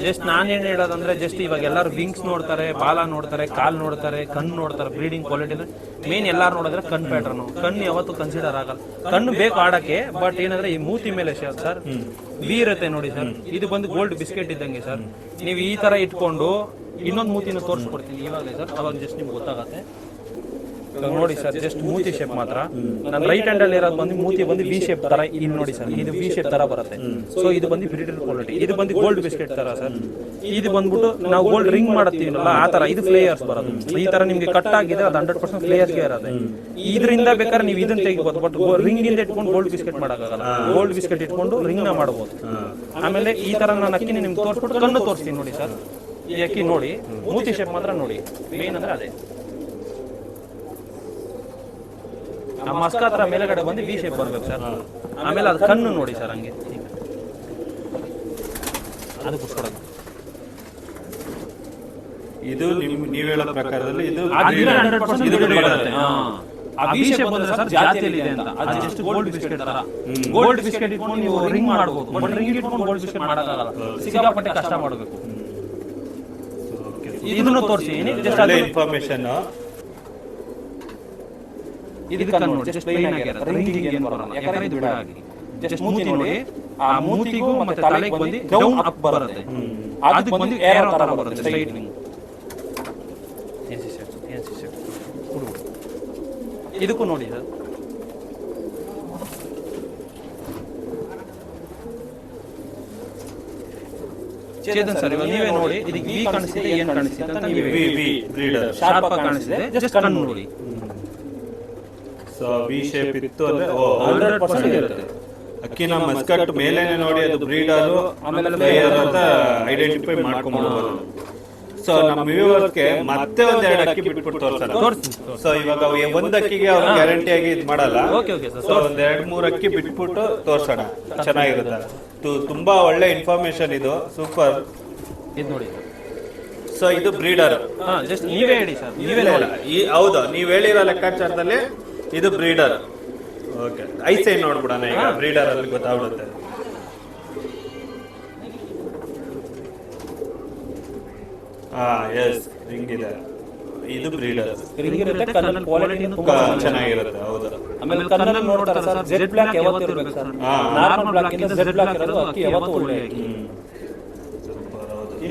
ಜಸ್ಟ್ ನಾನೇನು ಹೇಳೋದಂದ್ರೆ, ಜಸ್ಟ್ ಇವಾಗ ಎಲ್ಲರೂ ವಿಂಗ್ಸ್ ನೋಡ್ತಾರೆ, ಬಾಲ ನೋಡ್ತಾರೆ, ಕಾಲ್ ನೋಡ್ತಾರೆ, ಕಣ್ಣು ನೋಡ್ತಾರೆ. ಬ್ರೀಡಿಂಗ್ ಕ್ವಾಲಿಟಿ ಅಂದ್ರೆ ಮೇನ್ ಎಲ್ಲಾರು ನೋಡಿದ್ರೆ ಕಣ್ ಪ್ಯಾಟರ್ನ್. ಕಣ್ಣು ಯಾವತ್ತೂ ಕನ್ಸಿಡರ್ ಆಗಲ್ಲ. ಕಣ್ಣು ಬೇಕು ಆಡಕ್ಕೆ, ಬಟ್ ಏನಂದ್ರೆ ಈ ಮೂತಿ ಮೇಲೆ ಸರ್ ವಿ ಇರುತ್ತೆ ನೋಡಿ ಸರ್. ಇದು ಬಂದು ಗೋಲ್ಡ್ ಬಿಸ್ಕೆಟ್ ಇದ್ದಂಗೆ ಸರ್. ನೀವು ಈ ತರ ಇಟ್ಕೊಂಡು ಇನ್ನೊಂದು ಮೂತಿನ ತೋರಿಸ್ಕೊಡ್ತೀನಿ ಇವಾಗಲೇ ಸರ್, ಅವಾಗ ಜಸ್ಟ್ ನಿಮ್ಗೆ ಗೊತ್ತಾಗತ್ತೆ. ನೋಡಿ ಸರ್, ಜಸ್ಟ್ ಮೂತಿ ಶೇಪ್ ಮಾತ್ರ. ನನ್ನ ರೈಟ್ ಹ್ಯಾಂಡ್ ಅಲ್ಲಿ ಇರೋದು ಬಂದು ಮೂತಿ ಬಂದು ವಿ ಶೇಪ್ ತರ. ಇಲ್ಲಿ ನೋಡಿ ಸರ್, ಇದು ವಿ ಶೇಪ್ ತರ ಬರುತ್ತೆ. ಸೊ ಇದು ಬಂದು ಬ್ರೀಡರ್ ಕ್ವಾಲಿಟಿ. ಇದು ಬಂದು ಗೋಲ್ಡ್ ಬಿಸ್ಕೆಟ್ ತರ ಸರ್. ಇದು ಬಂದ್ಬಿಟ್ಟು ನಾವು ಗೋಲ್ಡ್ ರಿಂಗ್ ಮಾಡುತ್ತೀವಲ್ಲ ಆ ತರ, ಇದು ಫ್ಲೇಯರ್ಸ್ ಬರೋದು. ಈ ತರ ನಿಮ್ಗೆ ಕಟ್ ಆಗಿದೆ, ಅದು 100% ಫ್ಲೇಯರ್ಸ್ಗೆ ಇರೋದು. ಇದರಿಂದ ಬೇಕಾದ್ರೆ ನೀವು ಇದನ್ನ ತೆಗಿಬಹುದು, ಬಟ್ ರಿಂಗ್ ಇಂದ ಇಟ್ಕೊಂಡು ಗೋಲ್ಡ್ ಬಿಸ್ಕೆಟ್ ಮಾಡೋಕ್ಕಾಗಲ್ಲ. ಗೋಲ್ಡ್ ಬಿಸ್ಕೆಟ್ ಇಟ್ಕೊಂಡು ರಿಂಗ್ ನ ಮಾಡಬಹುದು. ಆಮೇಲೆ ಈ ತರ ನಾನು ಅಕ್ಕಿನ ನಿಮ್ಗೆ ತೋರಿಸ್ಬಿಟ್ಟು ಕಣ್ಣು ತೋರಿಸ್ತೀನಿ ನೋಡಿ ಸರ್. ಈ ಅಕ್ಕಿ ನೋಡಿ, ಮೂತಿ ಶೇಪ್ ಮಾತ್ರ ನೋಡಿ, ಮೇನ್ ಅಂದ್ರೆ ಅದೇ. ಆ ಮಸ್ಕ ಹತ್ರ ಮೇಲೆಗಡೆ ಬಂದು ವಿ ಶೇಪ್ ಬರ್ಬೇಕು ಸರ್. ಆಮೇಲೆ ಅದು ಕಣ್ಣು ನೋಡಿ ಸರ್, ಹಂಗೆ ಅದು ಕುಟ್ಕೊಡೋದು. ಇದು ನೀವು ಹೇಳೋ ಪ್ರಕಾರದಲ್ಲಿ ಇದು 100% ಬರುತ್ತೆ. ಆ ವಿ ಶೇಪ್ ಬಂದ್ರೆ ಸರ್ ಜಾತಿಯಲ್ಲಿ ಇದೆ ಅಂತ. ಅದು ಜಸ್ಟ್ ಗೋಲ್ಡ್ ಬಿಸ್ಕೆಟ್ ತರ. ಗೋಲ್ಡ್ ಬಿಸ್ಕೆಟ್ ಇಟ್ಕೊಂಡು ನೀವು ರಿಂಗ್ ಮಾಡಬಹುದು, ಬಟ್ ರಿಂಗ್ ಇಟ್ಕೊಂಡು ಗೋಲ್ಡ್ ಬಿಸ್ಕೆಟ್ ಮಾಡೋಕ್ಕಾಗಲ್ಲ. ಸಿಕ್ಕಾಪಟ್ಟೆ ಕಷ್ಟ ಮಾಡಬೇಕು. ಇದನ್ನು ತೋರಿಸಿ ಇನ್ಫಾರ್ಮೇಶನ್. ಇದು ಕಣ್ಣು ನೋಡಿ, ಜಸ್ಟ್ ಪ್ಲೇನ್ ಆಗಿರುತ್ತೆ, ರಿಂಗಿಂಗ್ ಏನು ಬರಲ್ಲ. ಯಾಕಂದ್ರೆ ಇದು ಬಿಡಾಗಿ ಜಸ್ಟ್ ಮೂತಿ ನೋಡಿ, ಆ ಮೂತಿಗೂ ಮತ್ತೆ ತಲೆಗೆ ಬಂದು ಡೌನ್ ಅಪ್ ಬರುತ್ತೆ. ಅದಕ್ಕೆ ಬಂದು ಏರೋ ತರ ಬರುತ್ತೆ, ಸ್ಟ್ರೈಟ್ ವಿಂಗ್. ಇದಕ್ಕೂ ನೋಡಿ ಸರ್, ಚೇತನ್ ಸರ್, ಇವಾಗ ನೀವೇ ನೋಡಿ, ಇದಕ್ಕೆ ವಿ ಕಾಣಿಸ್ತಿದೆ, ಏನ್ ಕಾಣಿಸ್ತಿದೆ ಅಂತ ನೀವೇ ಶಾರ್ಪ್ ಆಗಿ ಕಾಣಿಸ್ತಿದೆ. ಜಸ್ಟ್ ಕಣ್ಣು ನೋಡಿ. ಸೊ ವಿ ಶೇಪ್ ಇತ್ತು ಅಂದ್ರೆ 100% ಇರುತ್ತೆ. ಅಕ್ಕಿನ ಮಸ್ಕಟ್ ಮೇಲೇನೆ ನೋಡಿ ಅದು ಬ್ರೀಡರ್ ಆಮೇಲೆ ಪ್ಲೇಯರ್ ಅಂತ ಐಡೆಂಟಿಫೈ ಮಾಡ್ಕೊಂಡ್ಬಿಡ್ಬೋದು. ಸೊ ನಮ್ಮ ವ್ಯೂವರ್ಸ್ಗೆ ಮತ್ತೆ ಒಂದ್ 2 ಅಕ್ಕಿ ಬಿಟ್ಬಿಟ್ಟು ತೋರ್ಸೋಣ. ಸೊ ಇವಾಗ ಒಂದ್ ಅಕ್ಕಿಗೆ ಅವ್ರು ಗ್ಯಾರಂಟಿ ಆಗಿ ಇದು ಮಾಡಲ್ಲ. ಸೊ ಒಂದ್ 2-3 ಅಕ್ಕಿ ಬಿಟ್ಬಿಟ್ಟು ತೋರ್ಸೋಣ, ಚೆನ್ನಾಗಿರುತ್ತೆ. ತುಂಬಾ ಒಳ್ಳೆ ಇನ್ಫಾರ್ಮೇಶನ್ ಇದು, ಸೂಪರ್. ಇದು ನೋಡಿ. ಸೊ ಇದು ಬ್ರೀಡರ್. ಜಸ್ಟ್ ನೀವೇ ಹೇಳಿ ಸರ್, ನೀವೇ ನೋಡಿ. ಹೌದು, ನೀವ್ ಹೇಳಿರೋ ಲೆಕ್ಕಾಚಾರದಲ್ಲಿ ಇದು ಬ್ರೀಡರ್. ಓಕೆ, ಐಸೈ ನೋಡ್ಬಿಡೋಣ ಈಗ. ಬ್ರೀಡರ್ ಅಲ್ಲಿ ಗೊತ್ತಾಗ್ಬಿಡುತ್ತೆ. ಎಸ್, ಹಿಂಗಿದೆ. ಇದು ಬ್ರೀಡರ್ ರಿಂಗ್ ಇರುತ್ತೆ, ಕಣ್ಣಲ್ಲಿ ಕ್ವಾಲಿಟಿ ತುಂಬಾ ಚೆನ್ನಾಗಿರುತ್ತೆ. ಹೌದು. ಆಮೇಲೆ ಕಣ್ಣಲ್ಲಿ ನೋಡ್ತಾರೆ ಸರ್, ಜೆಡ್ ಬ್ಲಾಕ್ ಯಾವತ್ತು ಇರಬೇಕು ಸರ್, ನಾರ್ಮಲ್ ಬ್ಲಾಕ್ ಇಂದ ಜೆಡ್ ಬ್ಲಾಕ್ ಇರೋದು ಅಕ್ಕಿ ಯಾವತ್ತು ಒಳ್ಳೆ ಅಕ್ಕಿ.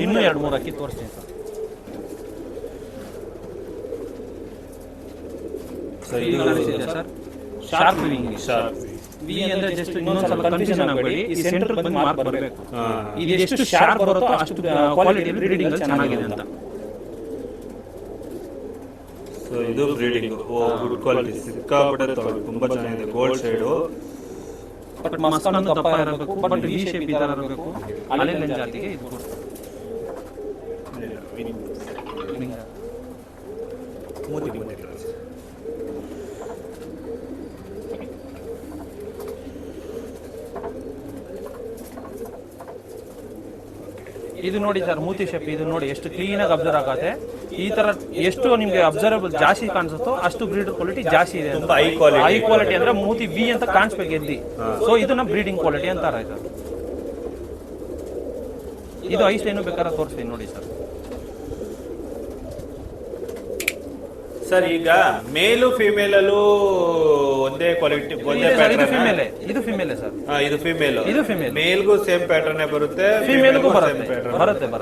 ಇನ್ನೂ 2-3 ಅಕ್ಕಿ ತೋರಿಸ್ತೀನಿ ಸರ್. ಈಗ ಕಾಣಿಸ್ತಿದೆ ಸರ್, ಶಾರ್ಪ್ ವಿಂಗ್. ವಿ ಅಂದ್ರೆ ಜಸ್ಟ್ ಇನ್ನೊಂದು ಸ್ವಲ್ಪ ಕನ್ಫ್ಯೂಷನ್ ಆಗಬೇಡಿ, ಈ ಸೆಂಟರ್ ಬಂದು ಮಾರ್ಕ್ ಬರಬೇಕು. ಇದು ಎಷ್ಟು ಶಾರ್ಪ್ ಬರುತ್ತೋ ಅಷ್ಟು ಕ್ವಾಲಿಟಿ ಬ್ರೀಡಿಂಗ್ ಚೆನ್ನಾಗಿದೆ ಅಂತ. ಸೊ ಇದು ಬ್ರೀಡಿಂಗ್ ಗುಡ್ ಕ್ವಾಲಿಟಿ, ಸಿಕ್ಕಾಪಟ್ಟೆ ತುಂಬಾ ಚೆನ್ನಾಗಿದೆ. ಗೋಲ್ಡ್ ಶೇಡು, ಬಟ್ ಮಸ್ಕಾನ್ ದಪ್ಪ ಇರಬೇಕು, ಬಟ್ ವಿ ಶೇಪ್ ಈ ತರ ಇರಬೇಕು. ಅಲೆನ್ ಜಾತಿಗೆ ಇದು ಇದು ನೋಡಿ ಸರ್, ಮೂತಿ ಶೇಪ್ ಇದು ನೋಡಿ ಎಷ್ಟು ಕ್ಲೀನ್ ಆಗಿ ಅಬ್ಸರ್ವ್ ಆಗತ್ತೆ. ಈ ತರ ಎಷ್ಟು ನಿಮ್ಗೆ ಅಬ್ಸರ್ವಬಲ್ ಜಾಸ್ತಿ ಕಾಣಿಸುತ್ತೋ ಅಷ್ಟು ಬ್ರೀಡರ್ ಕ್ವಾಲಿಟಿ ಜಾಸ್ತಿ ಇದೆ. ಹೈ ಕ್ವಾಲಿಟಿ ಅಂದ್ರೆ ಮೂತಿ ವಿ ಅಂತ ಕಾಣಿಸ್ಬೇಕು ಎಲ್ಲಿ. ಸೊ ಇದನ್ನ ಬ್ರೀಡಿಂಗ್ ಕ್ವಾಲಿಟಿ ಅಂತಾರ. ಇದು ಐಸ್ ಏನು ಬೇಕಾದ್ರೆ ತೋರಿಸ್ತೀನಿ ನೋಡಿ ಸರ್. ಸರ್ ಈಗ ಮೇಲು ಫಿಮೇಲ್ ಅಲ್ಲೂ ಒಂದೇ ಕ್ವಾಲಿಟಿ, ಒಂದೇ ಇದು ಫಿಮೇಲ್, ಇದು ಫಿಮೇಲ್ ಸರ್. ಇದು ಫಿಮೇಲ್, ಇದು ಫಿಮೇಲ್. ಮೇಲ್ಗೂ ಸೇಮ್ ಪ್ಯಾಟರ್ನ್ ಬರುತ್ತೆ, ಫಿಮೇಲ್ಗೂ ಬರುತ್ತೆ.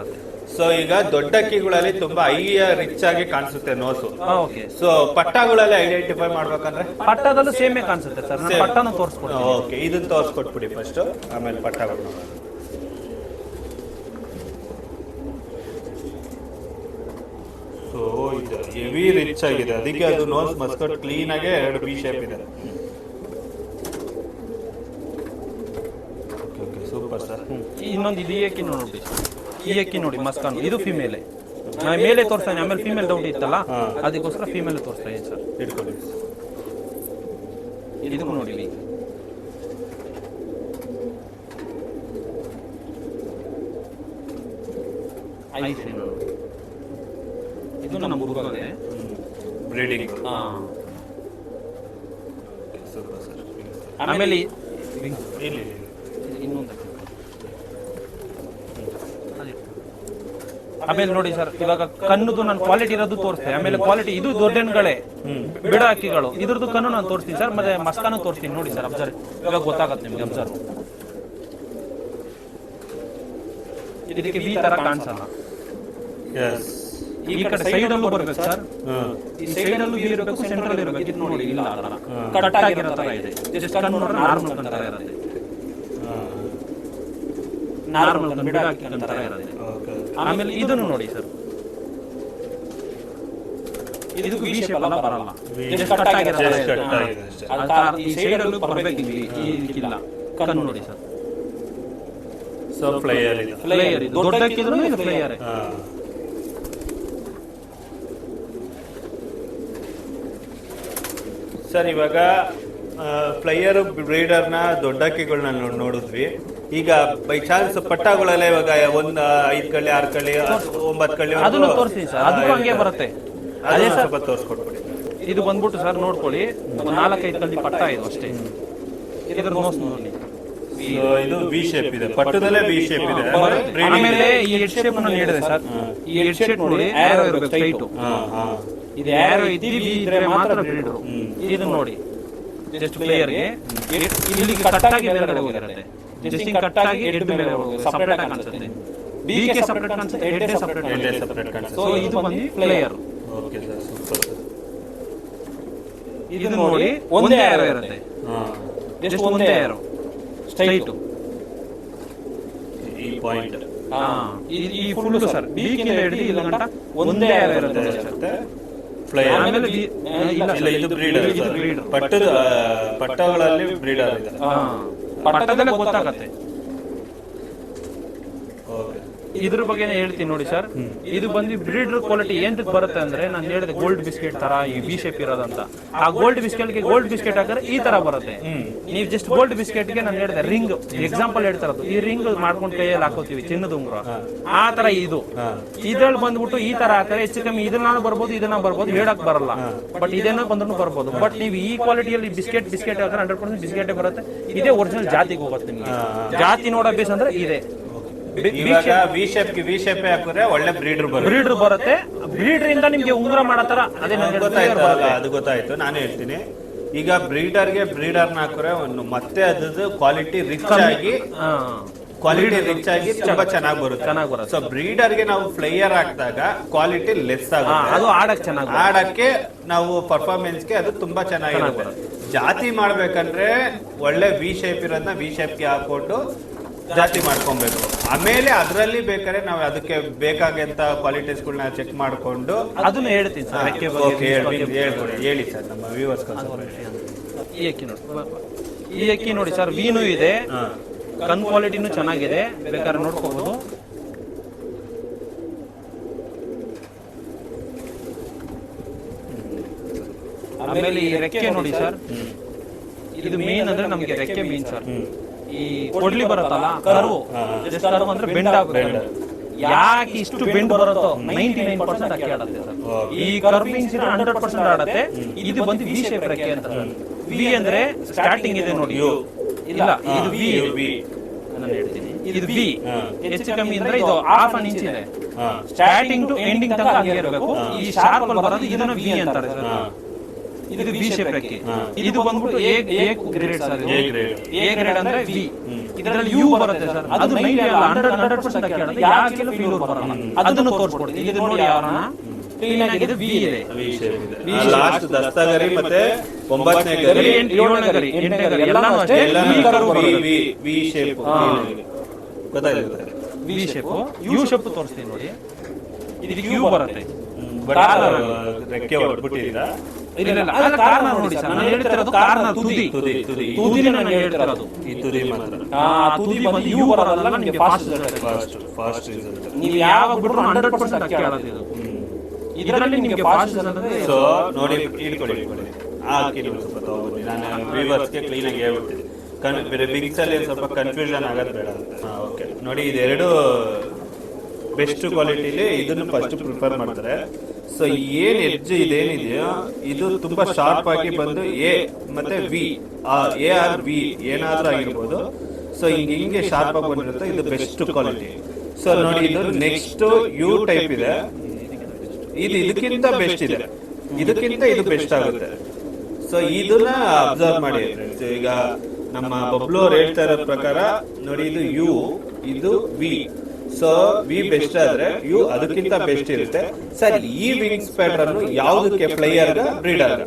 ಸೊ ಈಗ ದೊಡ್ಡ ಅಕ್ಕಿಗಳಲ್ಲಿ ತುಂಬಾ ಹೈ ರಿಚ್ ಆಗಿ ಕಾಣಿಸುತ್ತೆ ನೋಸು. ಓಕೆ. ಸೊ ಪಟ್ಟಗಳಲ್ಲಿ ಐಡೆಂಟಿಫೈ ಮಾಡ್ಬೇಕಂದ್ರೆ ಪಟ್ಟದಲ್ಲೂ ಸೇಮೇ ಕಾಣಿಸುತ್ತೆ ಸರ್. ನಾನು ಪಟ್ಟನ ತೋರಿಸ್ಕೊಡ್ತೀನಿ. ಓಕೆ, ಇದನ್ನ ತೋರಿಸ್ಕೊಟ್ಬಿಡಿ ಫಸ್ಟ್, ಆಮೇಲೆ ಪಟ್ಟಗಳು. ಸೊ ಇದು ಹೆವಿ ರಿಚ್ ಆಗಿದೆ, ಅದಕ್ಕೆ ಅದು ನೋಸ್ ಮಸ್ಕಟ್ ಕ್ಲೀನ್ ಆಗಿ 2 ಬಿ ಶೇಪ್ ಇದೆ. Super sir. ಇನ್ನೊಂದು ಇದು ಈ ಅಕ್ಕಿ ನೋಡಿ, ಈ ಅಕ್ಕಿ ನೋಡಿ ಮಸ್ಕಾನ್, ಇದು ಫಿಮೇಲ್. ನಾನು ಮೇಲೆ ತೋರಿಸ್ತಾನೆ, ಆಮೇಲೆ ಫಿಮೇಲ್ ಡೌಟ್ ಇತ್ತಲ್ಲ ಅದಕ್ಕೋಸ್ಕರ ಫಿಮೇಲ್ ತೋರಿಸ್ತಾ ಇದ್ದೀನಿ ಸರ್. ಇಟ್ಕೊಳ್ಳಿ. ಇದಕ್ಕೂ ನೋಡಿ ಐಸ್ ಏನು, ಇದು ನಮ್ಮ ಹುಡುಗನೇ ಬ್ರೀಡಿಂಗ್. ಆಮೇಲೆ ಇಲ್ಲಿ ಇನ್ನೊಂದು ಆಮೇಲೆ ನೋಡಿ ಸರ್, ಇವಾಗ ಕಣ್ಣುದು ನಾನು ಕ್ವಾಲಿಟಿ ಇರೋದು ತೋರಿಸ್ತೇನೆ. ಆಮೇಲೆ ಕ್ವಾಲಿಟಿ ಇದು ದೊಡ್ಡಗಳೇ ಬಿಡ ಅಕ್ಕಿಗಳು, ಇದ್ರದ್ದು ಕಣ್ಣು ನಾನು ತೋರಿಸ್ತೀನಿ ಸರ್. ಮತ್ತೆ ಮಸ್ಕಾನು ತೋರಿಸ್ತೀನಿ ನೋಡಿ ಸರ್. ಅಬ್ಸರ್ವ್, ಇವಾಗ ಗೊತ್ತಾಗತ್ತೆ ನಿಮ್ಗೆ. ಅಬ್ಸರ್ವ್, ಇದಕ್ಕೆ ಈ ತರ ಕಾಣಿಸಲ್ಲ. ಈ ಕಡೆ ಸೈಡ್ ಅಲ್ಲೂ ಬರ್ಬೇಕು ಸರ್, ಈ ಸೈಡ್ ಅಲ್ಲೂ ಇರಬೇಕು, ಸೆಂಟ್ರಲ್ ಇರಬೇಕು. ಇದು ನೋಡಿ ಇಲ್ಲ, ಕಟ್ ಆಗಿರೋ ತರ ಇದೆ. ಜಸ್ಟ್ ಕಣ್ಣು ನೋಡ್ರೆ ನಾರ್ಮಲ್ ಕಣ್ಣು ತರ ಇರುತ್ತೆ, ನಾರ್ಮಲ್ ಕಣ್ಣು ಬಿಡ ಅಕ್ಕಿ ಕಣ್ಣು ತರ ಇರುತ್ತೆ. ಆಮೇಲೆ ಇದನ್ನು ನೋಡಿ ಸರ್, ಇದಕ್ಕೂ ಈ ಶೇಪ್ ಎಲ್ಲ ಬರಲ್ಲ, ಜಸ್ಟ್ ಕಟ್ ಆಗಿರೋ ತರ ಇದೆ. ಈ ಸೈಡ್ ಅಲ್ಲೂ ಬರ್ಬೇಕು, ಇಲ್ಲ ಕಣ್ಣು ನೋಡಿ ಸರ್. ಸೊ ಫ್ಲೈಯರ್ ಇದೆ, ಫ್ಲೈಯರ್ ಇದು ದೊಡ್ಡ ಅಕ್ಕಿದ್ರು ಇದು ಫ್ಲೈಯರ್. ಸರ್ ಇವಾಗ ಫ್ಲೈಯರ್ ಬ್ರೀಡರ್ನ ದೊಡ್ಡ ಅಕ್ಕಿಗಳನ್ನ ನೋಡಿದ್ವಿ. ಈಗ ಬೈ ಚಾನ್ಸ್ ಪಟ್ಟಗಳೆಲ್ಲ ಇವಾಗ 1 5 ಕಳ್ಳಿ 6 ಕಳ್ಳಿ 9 ಕಳ್ಳಿ ಅದನ್ನು ತೋರಿಸ್ತೀನಿ ಸರ್. ಅದಕ್ಕೂ ಹಂಗೆ ಬರುತ್ತೆ. ಅದೇ ಸ್ವಲ್ಪ ತೋರಿಸ್ಕೊಟ್ಬಿಡಿ. ಇದು ಬಂದ್ಬಿಟ್ಟು ಸರ್ ನೋಡ್ಕೊಳ್ಳಿ, 4-5 ಕಳ್ಳಿ ಪಟ್ಟ ಇದು ಅಷ್ಟೇ. ಇದ್ರ ನೋಸ್ ನೋಡಿ, ಇದು ವಿ ಶೇಪ್ ಇದೆ, ಪಟ್ಟದಲ್ಲೇ ವಿ ಶೇಪ್ ಇದೆ. ಆಮೇಲೆ ಈ ಹೆಡ್ ಶೇಪ್ ನಾನು ಹೇಳಿದೆ ಸರ್, ಈ ಹೆಡ್ ಶೇಪ್ ನೋಡಿ ಆರೋ ಇರಬೇಕು ಸ್ಟ್ರೈಟ್. ಇದು ಆರೋ ಇದ್ರೆ ಮಾತ್ರ ಬ್ರೀಡರ್. ಇದನ್ನ ನೋಡಿ, ಜಸ್ಟ್ ಪ್ಲೇಯರ್ಗೆ ಇಲ್ಲಿ ಕಟ್ಟಾಗಿ ಮೇಲ್ಗಡೆ ಹೋಗಿರುತ್ತೆ. ಜಸ್ಟ್ ಹಿಂಗ್ ಕಟ್ಟಾಗಿ ಹೆಡ್ ಮೇಲೆ ಸಪರೇಟ್ ಆಗಿ ಕಾಣಿಸುತ್ತೆ. ಬಿಕೆ ಸಪರೇಟ್ ಕಾಣಿಸುತ್ತೆ, ಹೆಡ್ ಸಪರೇಟ್ ಕಾಣಿಸುತ್ತೆ. ಸೊ ಇದು ಬಂದು ಪ್ಲೇಯರ್. Okay sir, super. ಇದು ನೋಡಿ ಒಂದೇ ಆರೋ ಇರುತ್ತೆ, ಜಸ್ಟ್ ಒಂದೇ ಆರೋ ಸ್ಟ್ರೈಟ್. ಈ ಪಾಯಿಂಟ್ ಈ ಫುಲ್ ಸರ್, ಬಿಕಿಂದ ಹಿಡಿದು ಇಲ್ಲ ಗಂಟ ಒಂದೇ ಆರೋ ಇರುತ್ತೆ. ಫ್ಲೈಯರ್ ಇಲ್ಲ, ಇದು ಬ್ರೀಡರ್. ಪಟ್ಟಗಳಲ್ಲಿ ಬ್ರೀಡರ್ ಇದೆ, ಪಟ್ಟದಲ್ಲೇ ಗೊತ್ತಾಗತ್ತೆ. ಓಕೆ, ಇದ್ರ ಬಗ್ಗೆ ಹೇಳ್ತೀನಿ ನೋಡಿ ಸರ್. ಇದು ಬಂದು ಬ್ರೀಡರ್ ಕ್ವಾಲಿಟಿ ಏನ್ ಬರುತ್ತೆ ಅಂದ್ರೆ, ನಾನು ಹೇಳಿದೆ ಗೋಲ್ಡ್ ಬಿಸ್ಕೆಟ್ ತರ ಈ ವಿ ಶೇಪ್ ಇರೋದಂತ. ಆ ಗೋಲ್ಡ್ ಬಿಸ್ಕೆಟ್ಗೆ ಗೋಲ್ಡ್ ಬಿಸ್ಕೆಟ್ ಹಾಕಿದ್ರೆ ಈ ತರ ಬರುತ್ತೆ. ನೀವು ಜಸ್ಟ್ ಗೋಲ್ಡ್ ಬಿಸ್ಕೆಟ್ಗೆ ನಾನು ಹೇಳಿದೆ ರಿಂಗ್ ಎಕ್ಸಾಂಪಲ್ ಹೇಳ್ತಾರದು, ಈ ರಿಂಗ್ ಮಾಡ್ಕೊಂಡು ಕೈಯಲ್ಲಿ ಹಾಕೋತೀವಿ ಚಿನ್ನದ ಉಂಗುರ, ಆ ತರ ಇದು. ಇದ್ರಲ್ಲಿ ಬಂದ್ಬಿಟ್ಟು ಈ ತರ ಹಾಕಿದ್ರೆ ಹೆಚ್ಚು ಕಮ್ಮಿ ಇದನ್ನ ಬರ್ಬೋದು, ಇದನ್ನ ಬರ್ಬೋದು, ಹೇಳಕ್ ಬರಲ್ಲ. ಬಟ್ ಇದೇನೋ ಬಂದ್ರು ಬರ್ಬೋದು. ಬಟ್ ನೀವು ಈ ಕ್ವಾಲಿಟಿಯಲ್ಲಿ ಬಿಸ್ಕೆಟ್ ಹಾಕಿದ್ರೆ 100% ಬಿಸ್ಕೆಟ್ ಬರುತ್ತೆ. ಇದೇ ಒರಿಜಿನಲ್ ಜಾತಿಗೆ ಹೋಗುತ್ತೆ. ನಿಮ್ಗೆ ಜಾತಿ ನೋಡೋ ಬೇಸ್ ಅಂದ್ರೆ ಇದೆ. ಇವಾಗ ವಿ ಶೇಪ್ ಹಾಕಿದ್ರೆ ಒಳ್ಳೆ ಬ್ರೀಡರ್ ಬರುತ್ತೆ. ಬ್ರೀಡರ್ ಬರುತ್ತೆ. ಬ್ರೀಡರ್ ಇಂದ ನಿಮ್ಗೆ ಉಂಗುರ ಮಾಡತ್ತಾರ ಅದೇ ಗೊತ್ತಾಯ್ತು, ಅದು ಗೊತ್ತಾಯ್ತು. ನಾನು ಹೇಳ್ತೀನಿ, ಈಗ ಬ್ರೀಡರ್ಗೆ ಬ್ರೀಡರ್ನ ಹಾಕಿದ್ರೆ ಒಂದು ಮತ್ತೆ ಅದ್ರದ್ದು ಕ್ವಾಲಿಟಿ ರಿಚ್ ಆಗಿ ತುಂಬಾ ಚೆನ್ನಾಗಿ ಬರುತ್ತೆ. ಸೊ ಬ್ರೀಡರ್ಗೆ ನಾವು ಫ್ಲೈಯರ್ ಹಾಕಿದಾಗ ಕ್ವಾಲಿಟಿ ಲೆಸ್ ಆಗುತ್ತೆ, ಅದು ಆಡಕ್ಕೆ ನಾವು ಪರ್ಫಾರ್ಮೆನ್ಸ್ಗೆ ಅದು ತುಂಬಾ ಚೆನ್ನಾಗಿರುತ್ತೆ. ಜಾತಿ ಮಾಡ್ಬೇಕಂದ್ರೆ ಒಳ್ಳೆ ವಿ ಶೇಪ್ ಇರೋದನ್ನ ವಿ ಶೇಪ್ಗೆ ಹಾಕೊಂಡು ಜಾತಿ ಮಾಡ್ಕೊಬೇಕು. ಆಮೇಲೆ ಅದರಲ್ಲಿ ಬೇಕಾದ್ರೆ ನಾವು ಅದಕ್ಕೆ ಬೇಕಾಗಂತ ಕ್ವಾಲಿಟೀಸ್ಗಳನ್ನ ಚೆಕ್ ಮಾಡ್ಕೊಂಡು ಅದನ್ನ ಹೇಳ್ತೀನಿ ಸರ್. ಹೇಳಿ ಸರ್ ನಮ್ಮ ವ್ಯೂವರ್ಸ್. ಈ ಅಕ್ಕಿ ನೋಡಿ ಸರ್, ವೀನು ಇದೆ, ಕನ್ ಕ್ವಾಲಿಟಿನೂ ಚೆನ್ನಾಗಿದೆ, ಬೇಕಾದ್ರೆ ನೋಡ್ಕೋಬಹುದು. ಆಮೇಲೆ ಈ ರೆಕ್ಕೆ ನೋಡಿ ಸರ್, ಇದು ಮೇನ್ ಅಂದ್ರೆ ನಮ್ಗೆ ರೆಕ್ಕೆ ಮೇನ್ ಸರ್. ಈ ಕೊಡ್ಲಿ ಬರುತ್ತಲ್ಲ ಕರ್ವ್, ಕರ್ವ್ ಅಂದ್ರೆ ಬೆಂಡ್ ಆಗುತ್ತೆ. ಯಾಕೆ ಇಷ್ಟು ಬೆಂಡ್ ಬರುತ್ತೋ 99% ಅಕ್ಕಿ ಆಡುತ್ತೆ ಸರ್. ಈ ಕರ್ವಿಂಗ್ಸ್ 100% ಆಡುತ್ತೆ. ಇದು ಬಂದು ವಿ ಶೇಪ್ ರೆಕ್ಕೆ ಅಂತ ಸರ್. ವಿ ಅಂದ್ರೆ ಸ್ಟಾರ್ಟಿಂಗ್ ಇದೆ ನೋಡಿ, ಇಲ್ಲ ಇದು ವಿ, ನಾನು ಹೇಳ್ತೀನಿ ಇದು ವಿ. ಹೆಚ್ಚು ಕಮ್ಮಿ ಅಂದ್ರೆ ಇದು ಹಾಫ್ ಅನ್ ಇಂಚ್ ಇದೆ, ಸ್ಟಾರ್ಟಿಂಗ್ ಟು ಎಂಡಿಂಗ್ ತನಕ ಹಂಗೆ ಇರಬೇಕು. ಈ ಶಾರ್ಪ್ ಅಲ್ಲಿ ಬರೋದು ಇದನ್ನ ವಿ ಅಂತಾರೆ ಸರ್. ಇದು ವಿ ಶೇಪ್ ರೆಕ್ಕೆ. ಇದು ಬಂದ್ಬಿಟ್ಟು A grade sir. A grade ಅಂದ್ರೆ ವಿ. ಇದರಲ್ಲಿ ಯು ಬರುತ್ತೆ ಸರ್, ಅದು 100% ಅಕ್ಕಿ ಆಡುತ್ತೆ. ಯಾಕೆ ಫೀಲ್ಡ್ ಬರಲ್ಲ ಅದನ್ನು ತೋರಿಸ್ಕೊಡ್ತೀನಿ. ಇದು ನೋಡಿ ಯಾರನ್ನ ಕ್ಲೀನ್ ಆಗಿದೆ, ವಿ ಇದೆ, ಲಾಸ್ಟ್ ದಸ್ತಗರಿ ಮತ್ತೆ 9ನೇ ಗರಿ 7ನೇ ಗರಿ 8ನೇ ಗರಿ ಎಲ್ಲಾನು ಅಷ್ಟೇ ವಿ ಶೇಪ್. ಗೊತ್ತಾಯ್ತು, ವಿ ಶೇಪ್. ಯು ಶೇಪ್ ತೋರಿಸ್ತೀನಿ ನೋಡಿ, ಇದು ಯು ಬರುತ್ತೆ. ರೆಕ್ಕೆ ಹೊರಬಿಟ್ಟಿದ್ದೀರಾ? ಇಲ್ಲ, ಅಲ್ಲ ಕಾರ್ನರ್ ನೋಡಿ ಸರ್, ನಾನು ಹೇಳ್ತಿರೋದು ಕಾರ್ನರ್ ತುದಿ ನಾನು ಹೇಳ್ತಿರೋದು. ಈ ತುದಿ ಮಾತ್ರ, ತುದಿ ಬಂದು ಯು ಬರೋದಲ್ಲ ನಿಮಗೆ ಫಾಸ್ಟ್ ರಿಸಲ್ಟ್. ನೀವು ಯಾವಾಗ ಬಿಟ್ರು 100% ಅಕ್ಕಿ ಆಡೋದು ಇದು. ಇದರಲ್ಲಿ ನಿಮಗೆ ಫಾಸ್ಟ್ ರಿಸಲ್ಟ್ ಅಂದ್ರೆ ಸೊ ನೋಡಿ, ಇಟ್ಕೊಳ್ಳಿ ಆ ಅಕ್ಕಿ ಸ್ವಲ್ಪ ತಗೊಂಡ್ಬನ್ನಿ. ನಾನು ವ್ಯೂವರ್ಸ್ಗೆ ಕ್ಲೀನ್ ಆಗಿ ಹೇಳ್ಬಿಡ್ತೀನಿ. ಬಿಗ್ಸ್ ಅಲ್ಲಿ ಸ್ವಲ್ಪ ಕನ್ಫ್ಯೂಷನ್ ಆಗೋದು ಬೇಡ ಅಂತ. ಓಕೆ ನೋಡಿ, ಇದೆರಡು ಬೆಸ್ಟ್ ಕ್ವಾಲಿಟಿಲಿ ಇದನ್ನು ಫಸ್ಟ್ ಪ್ರಿಫರ್ ಮಾಡ್ತಾರೆ. ಸೊ ಏನ್ ಎಡ್ಜ್ ಇದೇನಿದೆಯೋ ಇದು ತುಂಬಾ ಶಾರ್ಪ್ ಆಗಿ ಬಂದು ಎ ಮತ್ತೆ ವಿ, ಎ ಆರ್ ವಿ ಏನಾದ್ರೂ ಆಗಿರ್ಬೋದು. ಸೊ ಹಿಂಗೆ ಶಾರ್ಪ್ ಆಗಿ ಬಂದಿರುತ್ತೆ, ಇದು ಬೆಸ್ಟ್ ಕ್ವಾಲಿಟಿ. ಸೊ ನೋಡಿ, ಇದು ನೆಕ್ಸ್ಟ್ ಯು ಟೈಪ್ ಇದೆ, ಇದು ಇದಕ್ಕಿಂತ ಬೆಸ್ಟ್ ಇದೆ, ಇದಕ್ಕಿಂತ ಇದು ಬೆಸ್ಟ್ ಆಗುತ್ತೆ. ಸೊ ಇದನ್ನ ಅಬ್ಸರ್ವ್ ಮಾಡಿ ಫ್ರೆಂಡ್ಸ್. ಈಗ ನಮ್ಮ ಬಬ್ಲು ಅವ್ರು ಹೇಳ್ತಾ ಇರೋ ಪ್ರಕಾರ ನೋಡಿ, ಇದು ಯು, ಇದು ವಿ. ಸೊ ವಿ ಬೆಸ್ಟ್ ಆದ್ರೆ ಯು ಅದಕ್ಕಿಂತ ಬೆಸ್ಟ್ ಇರುತ್ತೆ. ಸರ್, ಈ ವಿಂಗ್ಸ್ ಪ್ಯಾಟರ್ನ್ ಯಾವುದಕ್ಕೆ, ಫ್ಲೈಯರ್ ಬ್ರೀಡರ್?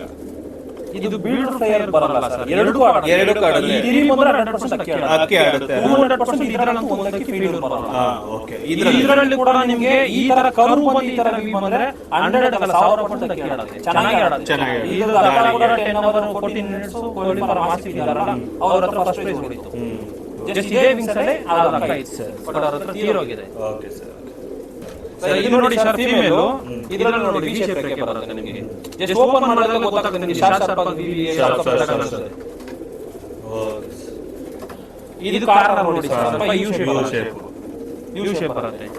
ಇದು ಬ್ರೀಡರ್ ಫ್ಲೈಯರ್ ಬರಲ್ಲ ಸರ್, ಎರಡು ಆಡುತ್ತೆ. ಅಕ್ಕಿ ಆಡುತ್ತೆ 200%. ಇದರಲ್ಲಂತೂ ಒಂದಕ್ಕೆ ಫೀಲ್ಡ್ ಬರಲ್ಲ. ಓಕೆ, ಇದರಲ್ಲಿ ಕೂಡ ನಿಮಗೆ ಈ ತರ ಕರ್ವ್ ಬಂದು ಈ ತರ ವಿ ಬಂದ್ರೆ 100 ಅಲ್ಲ 1000% ಅಕ್ಕಿ ಆಡುತ್ತೆ, ಚೆನ್ನಾಗಿ ಆಡುತ್ತೆ. ಇದು 10 ಅವರ್ 14 ಮಿನಿಟ್ಸ್ ಕೊಹ್ಲಿ ಪರ ಮಾಸ್ಟರ್ ಇದ್ದಾರಲ್ಲ, ಅವ್ರ ಹತ್ರ ಫಸ್ಟ್ ಪ್ರೈಸ್ ಹೊಡಿತು. ಜಸ್ಟ್ ಇದೇ ವಿಂಗ್ಸ್ ಅಲ್ಲೇ ಆಗುತ್ತೆ ಸರ್, ಬಟ್ ಅವ್ರ ಹತ್ರ ತೀರೋಗಿದೆ. Okay sir. ಇದು ನೋಡಿ ಸರ್, ಫೀಮೇಲ್ ಇದರಲ್ಲಿ ನೋಡಿ ವಿ ಶೇಪ್ ರೆಕ್ಕೆ ಬರುತ್ತೆ ನಿಮಗೆ. ಜಸ್ಟ್ ಓಪನ್ ಮಾಡಿದಾಗ ಗೊತ್ತಾಗುತ್ತೆ ನಿಮಗೆ ಶಾರ್ಪ್ ಆಗಿ ವಿ ಅನ್ಸುತ್ತೆ. ಇದು ಕಾರ್ನರ್ ನೋಡಿ ಸರ್, ಸ್ವಲ್ಪ ಯು ಶೇಪ್ ಬರುತ್ತೆ.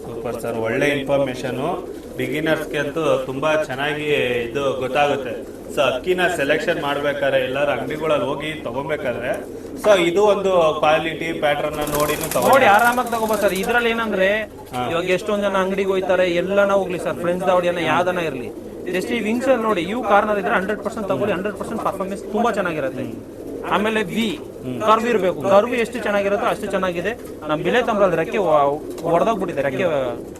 ಸೂಪರ್ ಸರ್, ಒಳ್ಳೆ ಇನ್ಫಾರ್ಮೇಶನ್. ಬಿಗಿನರ್ಸ್ಗೆ ಅಂತೂ ತುಂಬಾ ಚೆನ್ನಾಗಿ ಇದು ಗೊತ್ತಾಗುತ್ತೆ. ಸೊ ಅಕ್ಕಿನ ಸೆಲೆಕ್ಷನ್ ಮಾಡ್ಬೇಕಾದ್ರೆ ಎಲ್ಲಾರು ಅಂಗಡಿಗಳಲ್ಲಿ ಹೋಗಿ ತಗೊಬೇಕಾದ್ರೆ ಸೊ ಇದು ಒಂದು ಕ್ವಾಲಿಟಿ ಪ್ಯಾಟರ್ನ್ ನೋಡಿ ಆರಾಮಾಗಿ ತಗೋಬೋದು ಸರ್. ಇದ್ರಲ್ಲಿ ಏನಂದ್ರೆ ಇವಾಗ ಎಷ್ಟೊಂದ್ ಜನ ಅಂಗಡಿಗೆ ಹೋಗ್ತಾರೆ, ಎಲ್ಲಾನ ಹೋಗ್ಲಿ ಸರ್, ಫ್ರೆಂಡ್ಸ್ ದಾವಡಿಯನ್ನ ಯಾವ್ದನ ಇರ್ಲಿ, ಜಸ್ಟ್ ಈ ವಿಂಗ್ಸ್ ಅಲ್ಲಿ ನೋಡಿ ಯು ಕಾರ್ನರ್ ಇದ್ರೆ 100% ತಗೊಳ್ಳಿ. 100% ಪರ್ಫಾರ್ಮೆನ್ಸ್ ತುಂಬಾ ಚೆನ್ನಾಗಿರುತ್ತೆ. ಆಮೇಲೆ ವಿ ಕರ್ವ್ ಇರಬೇಕು, ಕರ್ವ್ ಎಷ್ಟು ಚೆನ್ನಾಗಿರುತ್ತೋ ಅಷ್ಟು ಚೆನ್ನಾಗಿದೆ. ನಮ್ಮ ಬಿಳೆ ತಂಬ್ರಲ್ಲಿ ರೆಕ್ಕೆ ಹೊಡೆದೋಗ್ಬಿಟ್ಟಿದೆ, ರೆಕ್ಕೆ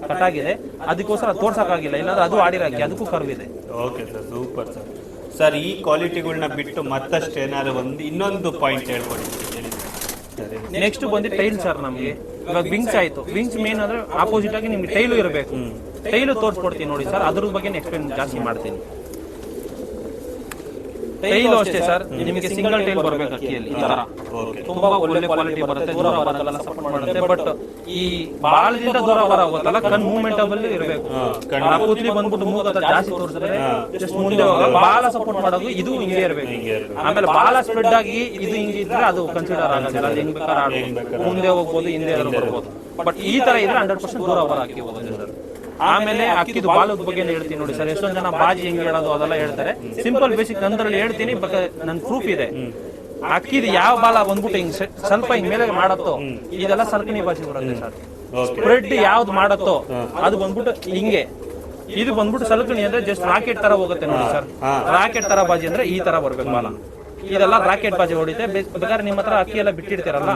ಕಟ್ಟಾಗಿದೆ, ಅದಕ್ಕೋಸ್ಕರ ತೋರ್ಸಕ್ಕಾಗಿಲ್ಲ. ಇಲ್ಲಾಂದ್ರೆ ಅದು ಆಡಿರಕ್ಕೆ ಅದಕ್ಕೂ ಕರ್ವ್ ಇದೆ. Okay sir, super sir. Sir, ಈ ಕ್ವಾಲಿಟಿಗಳನ್ನ ಬಿಟ್ಟು ಮತ್ತಷ್ಟು ಏನಾದ್ರು ಇನ್ನೊಂದು ಪಾಯಿಂಟ್ ಹೇಳ್ಕೊಡಿ. ನೆಕ್ಸ್ಟ್ ಬಂದು ಟೈಲ್ ಸರ್. ನಮಗೆ ಇವಾಗ ವಿಂಗ್ಸ್ ಆಯ್ತು, ವಿಂಗ್ಸ್ ಮೇನ್ ಅಂದ್ರೆ ಆಪೋಸಿಟ್ ಆಗಿ ನಿಮ್ಗೆ ಟೈಲು ಇರಬೇಕು. ಟೈಲು ತೋರಿಸ್ಕೊಡ್ತೀನಿ ನೋಡಿ ಸರ್, ಅದ್ರ ಬಗ್ಗೆ ಎಕ್ಸ್ಪ್ಲೇನ್ ಜಾಸ್ತಿ ಮಾಡ್ತೀನಿ. ಟೈಲು ಅಷ್ಟೇ ಸರ್, ನಿಮಗೆ ಸಿಂಗಲ್ ಟೈಲ್ ಬರಬೇಕು ಅಕ್ಕಿಯಲ್ಲಿ. ಈ ತರ ತುಂಬಾ ಒಳ್ಳೆ ಕ್ವಾಲಿಟಿ ಬರುತ್ತೆ, ದೂರ ಬರಲ್ಲ, ಸಪೋರ್ಟ್ ಮಾಡುತ್ತೆ. ಬಟ್ ಈ ಬಾಲದಿಂದ ದೂರ ಬರೋತ್ತಲ್ಲ, ಕಣ್ ಮೂವ್ಮೆಂಟಬಲ್ ಇರಬೇಕು. ಕೂತ್ಲಿ ಬಂದ್ಬಿಟ್ಟು ಮೂಗ ಜಾಸ್ತಿ ತೋರಿಸಿದ್ರೆ ಜಸ್ಟ್ ಮುಂದೆ ಬಾಲ ಸಪೋರ್ಟ್ ಮಾಡೋದು ಇದು ಹಿಂಗೆ ಇರಬೇಕು. ಆಮೇಲೆ ಬಾಲ ಸ್ಪ್ರೆಡ್ ಆಗಿ ಇದು ಹಿಂಗೆ ಇದ್ರೆ ಅದು ಕನ್ಸಿಡರ್ ಆಗೋದಿಲ್ಲ. ಅದು ಹೆಂಗ್ ಬೇಕಾದ್ರೆ ಮುಂದೆ ಹೋಗ್ಬೋದು, ಹಿಂದೆ ಬರ್ಬೋದು. ಬಟ್ ಈ ತರ ಇದ್ರೆ 100% ದೂರ ಬರ ಹಾಕಿ ಹೋಗುತ್ತೆ ಸರ್. ಆಮೇಲೆ ಅಕ್ಕಿದು ಬಾಲದ ಬಗ್ಗೆ ಹೇಳ್ತೀನಿ ನೋಡಿ ಸರ್. ಎಷ್ಟೊಂದು ಜನ ಬಾಜಿ ಹೆಂಗ್ ಹೇಳೋದು ಅದೆಲ್ಲ ಹೇಳ್ತಾರೆ. ಸಿಂಪಲ್ ಬೇಸಿಕ್ ನಂದ್ರಲ್ಲಿ ಹೇಳ್ತೀನಿ, ನನ್ ಪ್ರೂಫ್ ಇದೆ. ಅಕ್ಕಿದು ಯಾವ ಬಾಲ ಬಂದ್ಬಿಟ್ಟು ಹಿಂಗ್ ಸ್ವಲ್ಪ ಹಿಂಗ್ ಮೇಲೆ ಮಾಡತ್ತೋ ಇದೆಲ್ಲ ಸಲ್ಕಣಿ ಬಾಜಿ ಬರುತ್ತೆ ಸರ್. ಸ್ಪ್ರೆಡ್ ಯಾವ್ದು ಮಾಡತ್ತೋ ಅದು ಬಂದ್ಬಿಟ್ಟು ಹಿಂಗೆ, ಇದು ಬಂದ್ಬಿಟ್ಟು ಸಲ್ಕಣಿ ಅಂದ್ರೆ ಜಸ್ಟ್ ರಾಕೆಟ್ ತರ ಹೋಗುತ್ತೆ ನೋಡಿ ಸರ್. ರಾಕೆಟ್ ತರ ಬಾಜಿ ಅಂದ್ರೆ ಈ ತರ ಬರ್ಬೇಕು ಬಾಲ. ಇದೆಲ್ಲ ರಾಕೆಟ್ ಬಾಜಿ ಹೊಡಿತೆ. ಬೇಕಾದ್ರೆ ನಿಮ್ಮ ಹತ್ರ ಅಕ್ಕಿ ಎಲ್ಲ ಬಿಟ್ಟಿರ್ತೀರಲ್ಲ,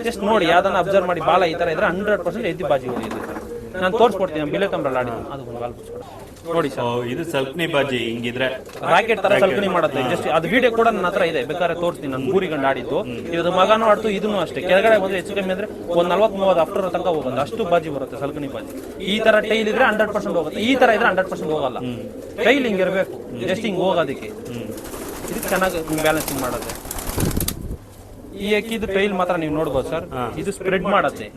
ಜಸ್ಟ್ ನೋಡಿ ಯಾವ್ದನ್ನ ಅಬ್ಸರ್ವ್ ಮಾಡಿ ಬಾಲ ಈ ತರ ಇದ್ರೆ 100% ಎದ್ದಿ ಬಾಜಿ ಹೊಡಿಯುತ್ತೆ ಸರ್. ನಾನು ತೋರಿಸ್ಕೊಡ್ತೀನಿ, ಬಿಲೆ ತಂಬ್ರಲ್ಲ ಆಡಿ ಅದು ಬಾಲ್ ನೋಡಿ ಸರ್. ಇದು ಸಲ್ಕಣಿ ಬಾಜಿ ಹಿಂಗಿದ್ರೆ ರಾಕೆಟ್ ತರ ಸಲ್ಕಣಿ ಮಾಡುತ್ತೆ. ಜಸ್ಟ್ ಅದು ವಿಡಿಯೋ ಕೂಡ ನನ್ನ ಹತ್ರ ಇದೆ, ಬೇಕಾದ್ರೆ ತೋರಿಸ್ತೀನಿ. ನಾನು ಊರಿ ಗಂಡು ಆಡಿದ್ದು ಇದು ಮಗನೂ ಆಡ್ತು, ಇದನ್ನು ಅಷ್ಟೇ. ಕೆಳಗಡೆ ಬಂದ್ರೆ ಹೆಚ್ಚು ಕಮ್ಮಿ ಅಂದ್ರೆ ಒಂದ್ 40-30 ಆಫ್ಟರ್ ತನಕ ಹೋಗುತ್ತೆ, ಅಷ್ಟು ಬಾಜಿ ಬರುತ್ತೆ ಸಲ್ಕಣಿ ಬಾಜಿ. ಈ ತರ ಟೈಲ್ ಇದ್ರೆ 100% ಹೋಗುತ್ತೆ, ಈ ತರ ಇದ್ರೆ 100% ಹೋಗಲ್ಲ. ಟೈಲ್ ಹಿಂಗ್ ಇರ್ಬೇಕು, ಜಸ್ಟ್ ಹಿಂಗ್ ಹೋಗೋದಕ್ಕೆ. ಇದು ಚೆನ್ನಾಗಿ ಬ್ಯಾಲೆನ್ಸಿಂಗ್ ಮಾಡುತ್ತೆ. ಈ ಅಕ್ಕಿದು ಟೈಲ್ ಮಾತ್ರ ನೀವು ನೋಡ್ಬೋದು ಸರ್, ಇದು ಸ್ಪ್ರೆಡ್ ಮಾಡುತ್ತೆ.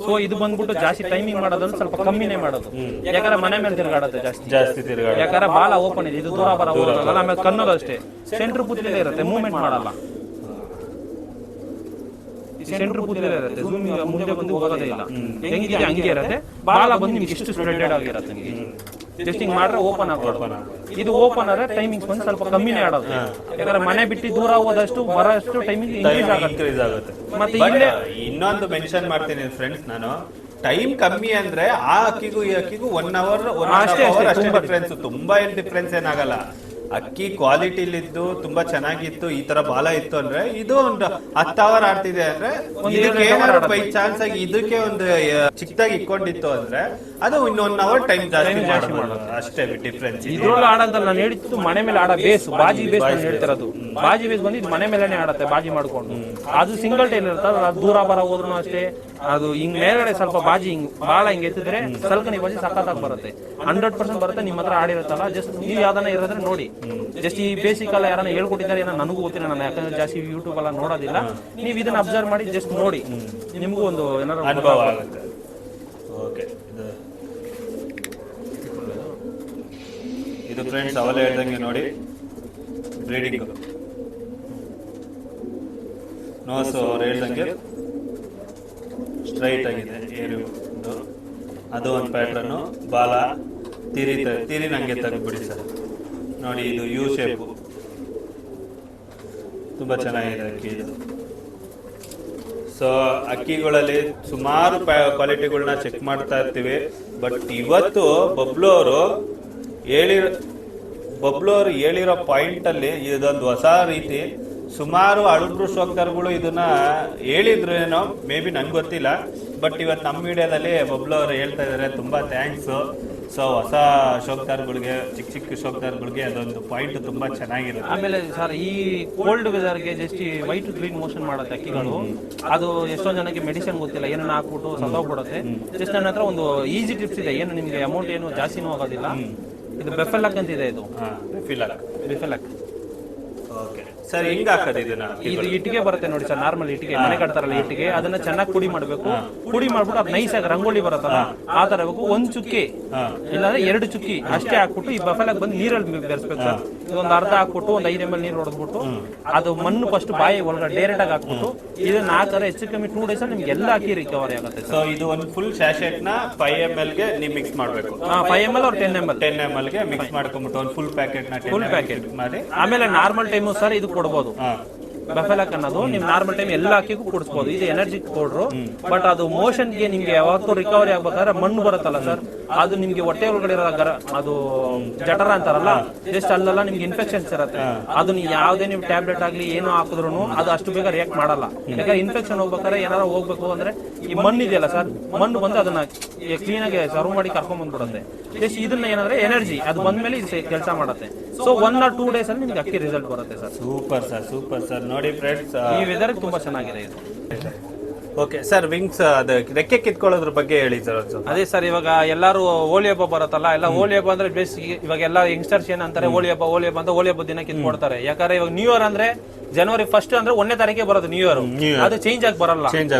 ಸೊ ಇದು ಬಂದ್ಬಿಟ್ಟು ಜಾಸ್ತಿ ಟೈಮಿಂಗ್ ಮಾಡೋದನ್ನು ಸ್ವಲ್ಪ ಕಮ್ಮಿನೇ ಮಾಡೋದು, ಯಾಕಂದ್ರೆ ಮನೆ ಮೇಲೆ ತಿರುಗಾಡುತ್ತೆ ಜಾಸ್ತಿ ತಿರುಗಾಡುತ್ತೆ. ಯಾಕಂದ್ರೆ ಬಾಲ ಓಪನ್ ಇದೆ, ಇದು ದೂರ ಬರ ಹೋಗೋದಲ್ಲ. ಆಮೇಲೆ ಕಣ್ಣೋದು ಅಷ್ಟೇ ಸೆಂಟ್ರ್ ಪುತ್ತಲೇ ಇರುತ್ತೆ, ಮೂವ್ಮೆಂಟ್ ಮಾಡಲ್ಲ. ಸೆಂಟ್ರ್ ಪುತ್ತಲೇ ಇರುತ್ತೆ, ಮುಂದೆ ಬಂದು ಹೋಗೋದೇ ಇಲ್ಲ. ಹೆಂಗಿದೆ ಹಂಗೆ ಇರುತ್ತೆ. ಬಾಲ ಬಂದು ನಿಮ್ಗೆ ಇಷ್ಟು ಸ್ಪ್ರೆಡೆಡ್ ಆಗಿರುತ್ತೆ. ನಿಮಗೆ ಟೆಸ್ಟಿಂಗ್ ಮಾಡ್ರೆ ಓಪನ್ ಆಗೋದು. ಇದು ಓಪನ್ ಆದ್ರೆ ಟೈಮಿಂಗ್ಸ್ ಬಂದು ಸ್ವಲ್ಪ ಕಮ್ಮಿನೇ ಆಡೋದು, ಯಾಕಂದ್ರೆ ಮನೆ ಬಿಟ್ಟು ದೂರ ಹೋದಷ್ಟು ಬರೋಷ್ಟು ಟೈಮಿಂಗ್ ಇನ್ಕ್ರೀಸ್ ಆಗುತ್ತೆ. ಮತ್ತೆ ಇಲ್ಲೇ ಇನ್ನೊಂದು ಮೆನ್ಷನ್ ಮಾಡ್ತೀನಿ ಫ್ರೆಂಡ್ಸ್, ನಾನು ಟೈಮ್ ಕಮ್ಮಿ ಅಂದ್ರೆ ಆ ಅಕ್ಕಿಗೂ ಈ ಅಕ್ಕಿಗೂ 1 ಅವರ್ ಅಷ್ಟೇ ಡಿಫ್ರೆನ್ಸ್, ತುಂಬಾ ಏನ್ ಡಿಫ್ರೆನ್ಸ್ ಏನಾಗಲ್ಲ. ಅಕ್ಕಿ ಕ್ವಾಲಿಟಿಲಿದ್ದು ತುಂಬಾ ಚೆನ್ನಾಗಿತ್ತು, ಈ ತರ ಬಾಲ ಇತ್ತು ಅಂದ್ರೆ ಇದು ಒಂದು 10 ಅವರ್ ಆಡ್ತಿದೆ ಅಂದ್ರೆ ಬೈ ಚಾನ್ಸ್ ಆಗಿ ಇದಕ್ಕೆ ಒಂದು ಚಿಕ್ಕದಾಗಿ ಇಟ್ಕೊಂಡಿತ್ತು ಅಂದ್ರೆ ಅದು ಇನ್ನು 1 ಅವರ್ ಟೈಮ್ ಜಾಸ್ತಿ ಮಾಡೋದು ಅಷ್ಟೇ ಡಿಫ್ರೆನ್ಸ್. ಇದ್ರೊಳಗೆ ಆಡೋದಲ್ಲ ನಾನು ಹೇಳಿದ್ದು ಮನೆ ಮೇಲೆ ಆಡೋ ಬೇಸ್, ಬಾಜಿ ಬೇಸ್ ನಾನು ಹೇಳ್ತಿರೋದು. ಬಾಜಿ ಬೇಸ್ ಬಂದು ಮನೆ ಮೇಲೆನೆ ಆಡತ್ತೆ ಬಾಜಿ ಮಾಡ್ಕೊಂಡು. ಅದು ಸಿಂಗಲ್ ಟೈಲ್ ಇರ್ತಲ್ಲ, ಅದು ದೂರ ಬರ ಹೋದ್ರು ಅಷ್ಟೇ. ಅದು ಹಿಂಗ್ ಮೇಲ್ಗಡೆ ಸ್ವಲ್ಪ ಬಾಜಿ ಹಿಂಗ್ ಬಾಳ ಹಿಂಗ್ ಎತ್ತಿದ್ರೆ ಸಲ್ಕಣಿ ಬಾಜಿ ಸಖತ್ತಾಗಿ ಬರುತ್ತೆ, 100% ಬರುತ್ತೆ. ನಿಮ್ಮ ಹತ್ರ ಆಡಿರುತ್ತಲ್ಲ, ಜಸ್ಟ್ ನೀವು ಯಾವ್ದನ್ನ ಇರೋದ್ರೆ ನೋಡಿ. ಜಸ್ಟ್ ಈ ಬೇಸಿಕ್ ಎಲ್ಲ ಯಾರನ್ನ ಹೇಳ್ಕೊಟ್ಟಿದ್ದಾರೆ ಏನೋ ನನಗೂ ಗೊತ್ತಿಲ್ಲ, ನಾನು ಯಾಕಂದ್ರೆ ಜಾಸ್ತಿ ಯೂಟ್ಯೂಬ್ ಎಲ್ಲ ನೋಡೋದಿಲ್ಲ. ನೀವು ಇದನ್ನ ಅಬ್ಸರ್ವ್ ಮಾಡಿ ಜಸ್ಟ್ ನೋಡಿ, ನಿಮಗೂ ಒಂದು ಏನಾದ್ರು ಅನುಭವ ಆಗುತ್ತೆ. ಓಕೆ, ಇದು ಫ್ರೆಂಡ್ಸ್ ಅವಲೇ ಹೇಳ್ದಂಗೆ ನೋಡಿ, ಬ್ರೀಡಿಂಗ್ ನೋಸು ಅವ್ರು ಹೇಳ್ದಂಗೆ ಸ್ಟ್ರೈಟ್ ಆಗಿದೆ ಏರು, ಅದು ಒಂದು ಪ್ಯಾಟ್ರನ್ನು. ಬಾಲ ತೀರಿ ನಂಗೆ ತೆಗೆದ್ಬಿಡಿ ಸರ್ ನೋಡಿ, ಇದು ಯು ಶೇಪು ತುಂಬ ಚೆನ್ನಾಗಿದೆ ಅಕ್ಕಿ ಇದು. ಸೊ ಅಕ್ಕಿಗಳಲ್ಲಿ ಸುಮಾರು ಕ್ವಾಲಿಟಿಗಳನ್ನ ಚೆಕ್ ಮಾಡ್ತಾ ಇರ್ತೀವಿ. ಬಟ್ ಇವತ್ತು ಬಬ್ಲು ಅವರು ಹೇಳಿರೋ ಪಾಯಿಂಟಲ್ಲಿ ಇದೊಂದು ಹೊಸ ರೀತಿ. ಸುಮಾರು ಅಳುಬ್ರು ಶೋಕ್ದಾರ್ಗಳು ಇದನ್ನ ಹೇಳಿದ್ರೇನೋ ಮೇ ಬಿ ನನ್ಗೆ ಗೊತ್ತಿಲ್ಲ. ಬಟ್ ಇವತ್ತು ನಮ್ಮ ವಿಡಿಯೋದಲ್ಲಿ ಬಬ್ಲು ಅವರು ಹೇಳ್ತಾ ಇದ್ದಾರೆ, ತುಂಬ ಥ್ಯಾಂಕ್ಸು. ಸೊ ಹೊಸ ಶೋಕ್ದಾರ್ಗಳಿಗೆ, ಚಿಕ್ಕ ಶೋಕ್ದಾರ್ಗಳಿಗೆ ಅದೊಂದು ಪಾಯಿಂಟ್ ತುಂಬಾ ಚೆನ್ನಾಗಿರುತ್ತೆ. ಆಮೇಲೆ ಸರ್ ಈ ಕೋಲ್ಡ್ ವೆದರ್ಗೆ ಜಸ್ಟ್ ವೈಟ್ ಗ್ರೀನ್ ಮೋಷನ್ ಮಾಡುತ್ತೆ ಅಕ್ಕಿಗಳು. ಅದು ಎಷ್ಟೊಂದು ಜನಕ್ಕೆ ಮೆಡಿಸಿನ್ ಗೊತ್ತಿಲ್ಲ, ಏನನ್ನ ಹಾಕ್ಬಿಟ್ಟು ಸತ್ತೋಗ್ಬಿಡುತ್ತೆ. ಜಸ್ಟ್ ನನ್ನ ಹತ್ರ ಒಂದು ಈಸಿ ಟಿಪ್ಸ್ ಇದೆ, ಏನು ನಿಮ್ಗೆ ಅಮೌಂಟ್ ಏನು ಜಾಸ್ತಿನೂ ಆಗೋದಿಲ್ಲ. ಇದು ಬೆಫೆಲಕ್ ಅಂತ ಇದೆ, ಇದು ಬೆಫೆಲಕ್. ಓಕೆ ಸರ್, ಹಿಂಗ ಹಾಕೋದು ಇದನ್ನ? ಇದು ಇಟ್ಟಿಗೆ ಬರುತ್ತೆ ನೋಡಿ ಸರ್, ನಾರ್ಮಲ್ ಇಟ್ಟಿಗೆ ಮನೆ ಕಟ್ತಾರಲ್ಲ ಇಟ್ಟಿಗೆ, ಅದನ್ನ ಚೆನ್ನಾಗಿ ಪುಡಿ ಮಾಡ್ಬೇಕು. ಪುಡಿ ಮಾಡ್ಬಿಟ್ಟು ಅದು ನೈಸ್ ಆಗಿ ರಂಗೋಲಿ ಬರುತ್ತಲ್ಲ ಆ ತರ ಬೇಕು. 1 ಚುಕ್ಕಿ ಇಲ್ಲಾಂದ್ರೆ 2 ಚುಕ್ಕಿ ಅಷ್ಟೇ ಹಾಕ್ಬಿಟ್ಟು ಈ ಬಫೆಲಾಗ್ ಬಂದು ನೀರಲ್ಲಿ ಬೆರೆಸ್ಬೇಕು ಸರ್. ಇದೊಂದು ಅರ್ಧ ಹಾಕ್ಬಿಟ್ಟು ಒಂದು 5 ml ನೀರು ಹೊಡೆದ್ಬಿಟ್ಟು ಅದು ಮಣ್ಣು ಫಸ್ಟ್ ಬಾಯಿ ಒಳಗಡೆ ಡೈರೆಕ್ಟ್ ಆಗಿ ಹಾಕ್ಬಿಟ್ಟು ಇದನ್ನ ಹಾಕಿದ್ರೆ ಹೆಚ್ಚು ಕಮ್ಮಿ 2 days ನಿಮ್ಗೆ ಎಲ್ಲ ಅಕ್ಕಿ ರಿಕವರಿ ಆಗುತ್ತೆ. ಸೊ ಇದು ಒಂದು ಫುಲ್ ಸ್ಯಾಶೆಟ್ ನ 5 ml ಗೆ ನೀವು ಮಿಕ್ಸ್ ಮಾಡಬೇಕು. 5 ml or 10 ml ಗೆ ಮಿಕ್ಸ್ ಮಾಡ್ಕೊಂಡ್ಬಿಟ್ಟು ಒಂದು ಫುಲ್ ಪ್ಯಾಕೆಟ್ ನ ಮಾಡಿ ಆಮೇಲೆ ನಾರ್ಮಲ್ ಟೈಮು ಸರ್ ಇದು ಕೊಡ್ಬೋದು. ಬಫೆಲಾಕ್ ಅನ್ನೋದು ನಿಮ್ ನಾರ್ಮಲ್ ಟೈಮ್ ಎಲ್ಲ ಅಕ್ಕಿಗೂ ಕುಡಿಸಬಹುದು. ಇದು ಎನರ್ಜಿ ಪೌಡ್ರು. ಬಟ್ ಅದು ಮೋಷನ್ ಗೆ ನಿಮ್ಗೆ ಯಾವತ್ತೂ ರಿಕವರಿ ಆಗ್ಬೇಕಾದ್ರೆ ಮಣ್ಣು ಬರುತ್ತಲ್ಲ ಸರ್, ಅದು ನಿಮ್ಗೆ ಹೊಟ್ಟೆ ಒಳಗಡೆ ಇರೋ ಅದು ಜಠರ ಅಂತಾರಲ್ಲ, ಜಸ್ಟ್ ಅಲ್ಲೆಲ್ಲ ನಿಮ್ಗೆ ಇನ್ಫೆಕ್ಷನ್ಸ್ ಇರುತ್ತೆ. ಅದು ನೀವು ಯಾವುದೇ ನೀವು ಟ್ಯಾಬ್ಲೆಟ್ ಆಗ್ಲಿ ಏನೋ ಹಾಕಿದ್ರು ಅದು ಅಷ್ಟು ಬೇಗ ರಿಯಾಕ್ಟ್ ಮಾಡಲ್ಲ. ಯಾಕಂದ್ರೆ ಇನ್ಫೆಕ್ಷನ್ ಹೋಗ್ಬೇಕಾದ್ರೆ ಏನಾರು ಹೋಗ್ಬೇಕು ಅಂದ್ರೆ ಈ ಮಣ್ಣು ಇದೆಯಲ್ಲ ಸರ್, ಮಣ್ಣು ಬಂದು ಅದನ್ನ ಕ್ಲೀನ್ ಆಗಿ ಸರ್ವ್ ಮಾಡಿ ಕರ್ಕೊಂಡ್ ಬಂದ್ಬಿಡುತ್ತೆ. ಜಸ್ಟ್ ಇದನ್ನ ಏನಂದ್ರೆ ಎನರ್ಜಿ ಅದು ಬಂದ್ಮೇಲೆ ಇದು ಕೆಲಸ ಮಾಡುತ್ತೆ. ಸೊ 1 or 2 days ಅಲ್ಲಿ ನಿಮ್ಗೆ ಅಕ್ಕಿ ರಿಸಲ್ಟ್ ಬರುತ್ತೆ ಸರ್. ಸೂಪರ್ ಸರ್ ನೋಡಿ ಫ್ರೆಂಡ್ಸ್, ಈ ವೆದರ್ ತುಂಬಾ ಚೆನ್ನಾಗಿದೆ ಇದು. ಓಕೆ ಸರ್, ವಿಂಗ್ಸ್ ಅದು ರೆಕ್ಕೆ ಕಿತ್ಕೊಳ್ಳೋದ್ರ ಬಗ್ಗೆ ಹೇಳಿ ಸರ್. ಅದೇ ಸರ್, ಇವಾಗ ಎಲ್ಲರೂ ಹೋಳಿ ಹಬ್ಬ ಬರುತ್ತಲ್ಲ, ಎಲ್ಲ ಹೋಳಿ ಹಬ್ಬ ಅಂದ್ರೆ ಬೇಸಿಗೆ. ಇವಾಗ ಎಲ್ಲ ಯಂಗ್ಸ್ಟರ್ಸ್ ಏನಂತಾರೆ ಹೋಳಿ ಹಬ್ಬ ಅಂತ ಹೋಳಿ ಹಬ್ಬದ ದಿನ ಕಿತ್ಕೊಡ್ತಾರೆ. ಯಾಕಂದ್ರೆ ಇವಾಗ ನ್ಯೂ ಇಯರ್ ಅಂದ್ರೆ ಜನವರಿ 1 ಅಂದ್ರೆ 1ನೇ ತಾರೀಕಿಗೆ ಬರೋದು ನ್ಯೂ ಇಯರ್. ಅದು ಚೇಂಜ್ ಆಗಿ ಬರಲ್ಲ.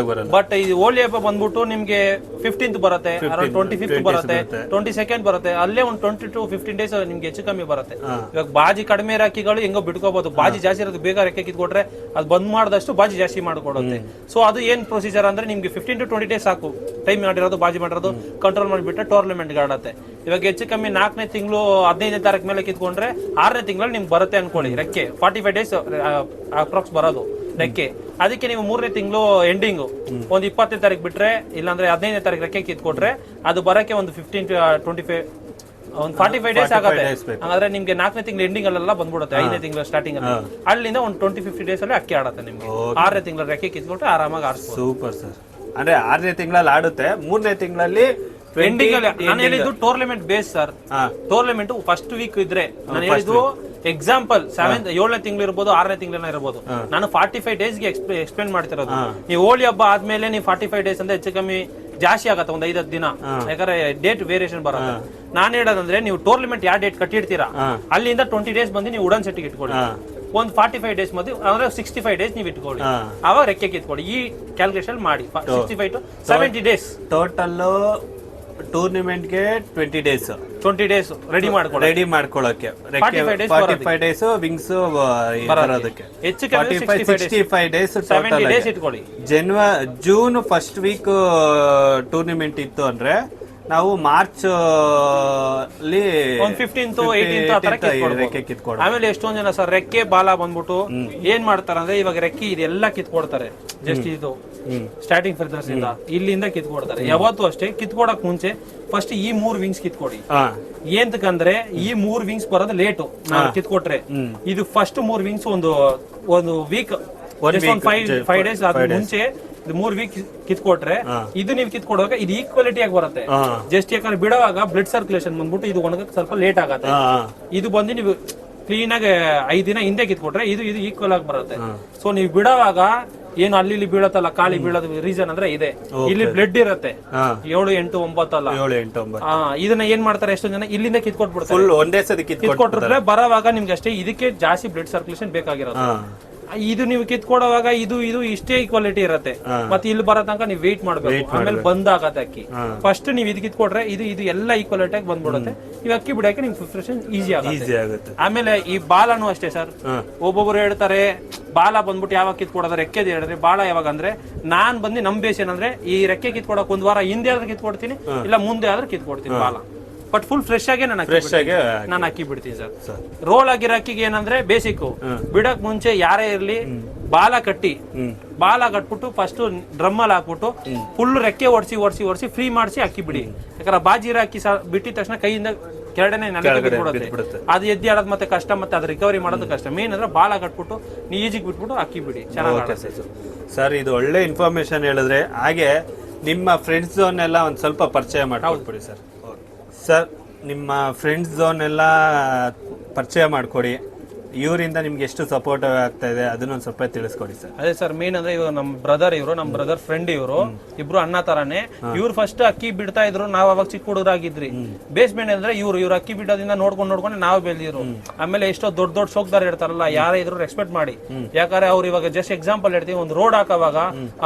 ಬಟ್ ಈ ಹೋಳಿ ಹಬ್ಬ ಬಂದ್ಬಿಟ್ಟು ನಿಮ್ಗೆ 15th ಬರುತ್ತೆ, 25th ಬರುತ್ತೆ, 22nd ಬರುತ್ತೆ. ಅಲ್ಲೇ ಒಂದು 20 to 15 days ನಿಮ್ಗೆ ಹೆಚ್ಚು ಕಮ್ಮಿ ಬರುತ್ತೆ. ಇವಾಗ ಬಾಜಿ ಕಡಿಮೆ ಅಕ್ಕಿಗಳು ಹೆಂಗೋ ಬಿಟ್ಕೋಬಹುದು. ಬಾಜಿ ಜಾಸ್ತಿ ಇರೋದು ಬೇಗ ರೆಕ್ಕೆ ಕಿತ್ಕೊಟ್ರೆ ಅದು ಬಂದ್ ಮಾಡಿದಷ್ಟು ಬಾಜಿ ಜಾಸ್ತಿ ಮಾಡ್ಕೊಡುತ್ತೆ. ಸೊ ಅದು ಏನ್ ಪ್ರೊಸೀಜರ್ ಪ್ರೊಸೀಜರ್ ಅಂದ್ರೆ ನಿಮ್ಗೆ 15 to 20 ಡೇಸ್ ಸಾಕು ಟೈಮ್ ಮಾಡಿರೋದು ಬಾಜಿ ಮಾಡಿರೋದು ಕಂಟ್ರೋಲ್ ಮಾಡಿಬಿಟ್ರೆ ಟೂರ್ನಮೆಂಟ್ ಆಡತ್ತೆ. ಇವಾಗ ಹೆಚ್ಚು ಕಮ್ಮಿ 4ನೇ ತಿಂಗಳು 15ನೇ ತಾರೀಕು ಮೇಲೆ ಕಿತ್ಕೊಂಡ್ರೆ 6ನೇ ತಿಂಗಳಲ್ಲಿ ನಿಮ್ಗೆ ಬರುತ್ತೆ ಅನ್ಕೊಳ್ಳಿ ರೆಕ್ಕೆ. 45 ಡೇಸ್ ಅಪ್ರಾಕ್ಸ್ ಬರೋದು ರೆಕ್ಕೆ. ಅದಕ್ಕೆ ನೀವು 3ನೇ ತಿಂಗಳು ಎಂಡಿಂಗು ಒಂದು 20ನೇ ತಾರೀಕು ಬಿಟ್ರೆ ಇಲ್ಲಾಂದ್ರೆ 15ನೇ ತಾರೀಕು ರೆಕ್ಕೆ ಕಿತ್ಕೊಟ್ರೆ ಅದು ಬರಕ್ಕೆ ಒಂದು 15 to 25 ಒಂದು 45 ಡೇಸ್ ಆಗುತ್ತೆ. ಹಾಗಾದ್ರೆ ನಿಮ್ಗೆ 4ನೇ ತಿಂಗಳು ಎಂಡಿಂಗ್ ಅಲ್ಲೆಲ್ಲ ಬಂದ್ಬಿಡುತ್ತೆ. 5ನೇ ತಿಂಗಳು ಸ್ಟಾರ್ಟಿಂಗ್ ಅಲ್ಲಿ ಅಲ್ಲಿಂದ ಒಂದು 20-50 ಡೇಸ್ ಅಲ್ಲಿ ಅಕ್ಕಿ ಆಡುತ್ತೆ ನಿಮ್ಗೆ. 6ನೇ ತಿಂಗಳ ರೆಕ್ಕೆ ಕಿತ್ಕೊಟ್ರೆ ಆರಾಮಾಗಿ ಆಡ್ಸ್ಬೋದು. Super sir. ಅಂದ್ರೆ 6ನೇ ತಿಂಗಳಲ್ಲಿ ಆಡುತ್ತೆ, 3ನೇ ತಿಂಗಳಲ್ಲಿ ಎಂಡಿಂಗ್ ಅಲ್ಲಿ. ನಾನು ಹೇಳಿದ್ದು tournament base sir. Tournament first week ಇದ್ರೆ ನಾನು ಹೇಳಿದ್ದು ಎಕ್ಸಾಂಪಲ್ 7ನೇ ತಿಂಗಳು ಇರ್ಬೋದು 6ನೇ ತಿಂಗಳನ್ನ ಇರ್ಬೋದು. ನಾನು 45 ಡೇಸ್ಗೆ ಎಕ್ಸ್ಪ್ಲೇನ್ ಮಾಡ್ತಿರೋದು. ನೀವು ಹೋಳಿ ಹಬ್ಬ ಆದ್ಮೇಲೆ ನೀವು 45 ಡೇಸ್ ಅಂದ್ರೆ ಹೆಚ್ಚು ಕಮ್ಮಿ ಜಾಸ್ತಿ ಆಗತ್ತೆ, ಒಂದು 5 ದಿನ. ಯಾಕಂದ್ರೆ ಡೇಟ್ ವೇರಿಯೇಷನ್ ಬರುತ್ತೆ. ನಾನ್ ಹೇಳೋದಂದ್ರೆ ನೀವು ಟೂರ್ನಮೆಂಟ್ ಯಾವ ಡೇಟ್ ಕಟ್ಟಿರ್ತೀರಾ ಅಲ್ಲಿಂದ 20 ಡೇಸ್ ಬಂದು ನೀವು ಉಡನ್ ಸೆಟ್ಟಿಗೆ ಇಟ್ಕೊಳ್ಳಿ. ಒಂದು 45 ಡೇಸ್ ಮಧ್ಯೆ ಅಂದ್ರೆ 65 ಡೇಸ್ ನೀವು ಇಟ್ಕೊಳ್ಳಿ, ಅವಾಗ ರೆಕ್ಕೆ ಕಿತ್ಕೊಳ್ಳಿ. ಈ ಕ್ಯಾಲ್ಕುಲೇಷನ್ ಮಾಡಿ 65 to 70 ಡೇಸ್ ಟೋಟಲ್ ಟೂರ್ನಿಮೆಂಟ್ಗೆ 20 ಡೇಸ್ ರೆಡಿ ಮಾಡ್ಕೊಳ್ಳೋಕೆ 45 ಡೇಸ್ ವಿಂಗ್ಸ್ ಬರೋದಕ್ಕೆ ಹೆಚ್ಚು 65 ಡೇಸ್ ಡೇಸ್ ಇಟ್ಕೊಳ್ಳಿ. ಜೂನ್ ಫಸ್ಟ್ ವೀಕ್ ಟೂರ್ನಿಮೆಂಟ್ ಇತ್ತು ಅಂದ್ರೆ ನಾವು ಮಾರ್ಚ್ ಅಲ್ಲಿ 15th 18th ರೆಕ್ಕೆ ಕಿತ್ಕೊಡೋದು. ಆಮೇಲೆ ಎಷ್ಟೊಂದ್ ಜನ ಸರ್ ರೆಕ್ಕೆ ಬಾಲ ಬಂದ್ಬಿಟ್ಟು ಏನ್ ಮಾಡ್ತಾರ ಅಂದ್ರೆ ಇವಾಗ ರೆಕ್ಕೆ ಇದೆಲ್ಲ ಕಿತ್ಕೊಡ್ತಾರೆ. ಜಸ್ಟ್ ಇದು ಸ್ಟಾರ್ಟಿಂಗ್ ಫೆದರ್ಸ್ ಇಂದ ಇಲ್ಲಿಂದ ಕಿತ್ಕೊಡ್ತಾರೆ. ಯಾವತ್ತೂ ಅಷ್ಟೇ ಕಿತ್ಕೊಡಕ್ ಮುಂಚೆ ಫಸ್ಟ್ ಈ 3 ವಿಂಗ್ಸ್ ಕಿತ್ಕೊಡಿ. ಏಂತಕಂದ್ರೆ ಈ 3 ವಿಂಗ್ಸ್ ಬರೋದು ಲೇಟು ನಾವು ಕಿತ್ಕೊಟ್ರೆ. ಇದು ಫಸ್ಟ್ 3 ವಿಂಗ್ಸ್ ಒಂದು ವೀಕ್ 5 ಡೇಸ್ ಆದ ಮುಂಚೆ 3 ವೀಕ್ ಕಿತ್ಕೊಟ್ರೆ ಇದು ನೀವು ಕಿತ್ಕೊಡುವಾಗ ಇದು ಈಕ್ವಾಲಿಟಿ ಆಗಿ ಬರುತ್ತೆ. ಜಸ್ಟ್ ಯಾಕಂದ್ರೆ ಬಿಡುವಾಗ ಬ್ಲಡ್ ಸರ್ಕ್ಯುಲೇಷನ್ ಬಂದ್ಬಿಟ್ಟು ಇದು ಒಣಗಕ್ಕೆ ಸ್ವಲ್ಪ ಲೇಟ್ ಆಗತ್ತೆ. ಇದು ಬಂದು ನೀವು ಕ್ಲೀನ್ ಆಗಿ 5 ದಿನ ಹಿಂದೆ ಕಿತ್ಕೊಟ್ರೆ ಇದು ಈಕ್ವಲ್ ಆಗಿ ಬರುತ್ತೆ. ಸೊ ನೀವು ಬಿಡುವಾಗ ಏನು ಅಲ್ಲಿ ಬೀಳತ್ತಲ್ಲ, ಖಾಲಿ ಬೀಳೋದು ರೀಸನ್ ಅಂದ್ರೆ ಇದೆ. ಇಲ್ಲಿ ಬ್ಲಡ್ ಇರುತ್ತೆ 7, 8, 9 ಅಲ್ಲ. ಇದನ್ನ ಏನ್ ಮಾಡ್ತಾರೆ ಎಷ್ಟೊಂದ್ ಜನ ಇಲ್ಲಿಂದ ಕಿತ್ಕೊಟ್ಬಿಡ್ತಾರೆ. ಕಿತ್ಕೊಟ್ರೆ ಬರೋವಾಗ ನಿಮ್ಗೆ ಅಷ್ಟೇ ಇದಕ್ಕೆ ಜಾಸ್ತಿ ಬ್ಲಡ್ ಸರ್ಕ್ಯುಲೇಷನ್ ಬೇಕಾಗಿರೋದು. ಇದು ನೀವು ಕಿತ್ಕೊಡುವಾಗ ಇದು ಇಷ್ಟೇ ಈಕ್ವಾಲಿಟಿ ಇರುತ್ತೆ. ಮತ್ತೆ ಇಲ್ಲಿ ಬರೋ ತನಕ ನೀವು ವೇಟ್ ಮಾಡ್ಬೇಕು. ಆಮೇಲೆ ಬಂದಾಗತ್ತೆ ಅಕ್ಕಿ. ಫಸ್ಟ್ ನೀವು ಇದು ಕಿತ್ಕೊಟ್ರೆ ಇದು ಎಲ್ಲ ಈಕ್ವಾಲಿಟಿ ಆಗಿ ಬಂದ್ಬಿಡುತ್ತೆ. ಇವ್ ಅಕ್ಕಿ ಬಿಡಕ್ಕೆ ನಿಮ್ಗೆ ಪ್ರಿಪರೇಷನ್ ಈಸಿ ಆಗುತ್ತೆ. ಆಮೇಲೆ ಈ ಬಾಲನು ಅಷ್ಟೇ ಸರ್. ಒಬ್ಬೊಬ್ರು ಹೇಳ್ತಾರೆ ಬಾಲ ಬಂದ್ಬಿಟ್ಟು ಯಾವಾಗ ಕಿತ್ಕೊಡೋದು ರೆಕ್ಕೆ ಹೇಳಿದ್ರೆ ಬಾಳ ಯಾವಾಗ ಅಂದ್ರೆ ನಾನ್ ಬಂದು ನಮ್ ಬೇಸ್ ಏನಂದ್ರೆ ಈ ರೆಕ್ಕೆ ಕಿತ್ಕೊಡಕ್ 1 ವಾರ ಹಿಂದೆ ಆದ್ರೆ ಕಿತ್ಕೊಡ್ತೀನಿ, ಇಲ್ಲ ಮುಂದೆ ಆದ್ರೆ ಕಿತ್ಕೊಡ್ತೀನಿ ಬಾಲ. ಬಟ್ ಫುಲ್ ಫ್ರೆಶ್ ಆಗಿ ನಾನು ಅಕ್ಕಿ ಬಿಡ್ತೀನಿ ಸರ್. ರೋಲ್ ಆಗಿರೋ ಅಕ್ಕಿಗೆ ಏನಂದ್ರೆ ಬೇಸಿಕ್ ಬಿಡಕ್ ಮುಂಚೆ ಯಾರೇ ಇರ್ಲಿ ಬಾಲ ಕಟ್ಬಿಟ್ಟು ಫಸ್ಟ್ ಡ್ರಮ್ ಅಲ್ಲಿ ಹಾಕ್ಬಿಟ್ಟು ಫುಲ್ ರೆಕ್ಕೆ ಒಡ್ಸಿ ಫ್ರೀ ಮಾಡಿಸಿ ಅಕ್ಕಿ ಬಿಡಿ. ಯಾಕಂದ್ರೆ ಬಾಜಿರೋ ಅಕ್ಕಿ ಬಿಟ್ಟಿದ ತಕ್ಷಣ ಕೈಯಿಂದ ಕೆಳಗಡೆ ಬಿಡುತ್ತೆ. ಅದು ಎದ್ದಿ ಆಡೋದು ಮತ್ತೆ ಕಷ್ಟ, ಮತ್ತೆ ಅದು ರಿಕವರಿ ಮಾಡೋದು ಕಷ್ಟ. ಮೇನ್ ಅಂದ್ರೆ ಬಾಲ ಕಟ್ಬಿಟ್ಟು ಈಜಿಗೆ ಬಿಟ್ಬಿಟ್ಟು ಅಕ್ಕಿ ಬಿಡಿ, ಚೆನ್ನಾಗಿ ಸರ್. ಇದು ಒಳ್ಳೆ ಇನ್ಫಾರ್ಮೇಶನ್ ಹೇಳಿದ್ರೆ. ಹಾಗೆ ನಿಮ್ಮ ಫ್ರೆಂಡ್ಸ್ ಝೋನ್ ಎಲ್ಲ ಒಂದ್ ಸ್ವಲ್ಪ ಪರಿಚಯ ಮಾಡ್ಕೊಡ್ಬಿಡಿ ಸರ್. ಸರ್ ನಿಮ್ಮ ಫ್ರೆಂಡ್ಸ್ ಝೋನ್ ಎಲ್ಲ ಪರಿಚಯ ಮಾಡ್ಕೊಡಿ. ಇವರಿಂದ ನಿಮ್ಗೆ ಎಷ್ಟು ಸಪೋರ್ಟ್ ಆಗ್ತಾ ಇದೆ ಅದನ್ನೊಂದು ಸ್ವಲ್ಪ ತಿಳಿಸ್ಕೊಡಿ ಸರ್. ಅದೇ ಸರ್ ಮೇನ್ ಅಂದ್ರೆ ಇವಾಗ ನಮ್ಮ ಬ್ರದರ್ ಫ್ರೆಂಡ್ ಇವರು ಇಬ್ರು ಅಣ್ಣ ತರಾನೇ. ಇವ್ರು ಫಸ್ಟ್ ಅಕ್ಕಿ ಬಿಡ್ತಾ ಇದ್ರು, ನಾವ್ ಅವಾಗ ಚಿಕ್ಕ ಹುಡುಗರಾಗಿದ್ರಿ. ಬೇಸ್ಮೆಂಟ್ ಅಂದ್ರೆ ಇವ್ರು ಅಕ್ಕಿ ಬಿಡೋದ್ರಿಂದ ನೋಡ್ಕೊಂಡು ನಾವು ಬೆಳೆದಿರು. ಆಮೇಲೆ ಎಷ್ಟೋ ದೊಡ್ಡ ಶೋಕ್ದಾರ ಇರ್ತಾರಲ್ಲ, ಯಾರೇ ಇದ್ರು ರೆಸ್ಪೆಕ್ಟ್ ಮಾಡಿ. ಯಾಕಂದ್ರೆ ಅವ್ರು ಇವಾಗ ಜಸ್ಟ್ ಎಕ್ಸಾಂಪಲ್ ಹೇಳ್ತೀವಿ, ಒಂದು ರೋಡ್ ಹಾಕುವಾಗ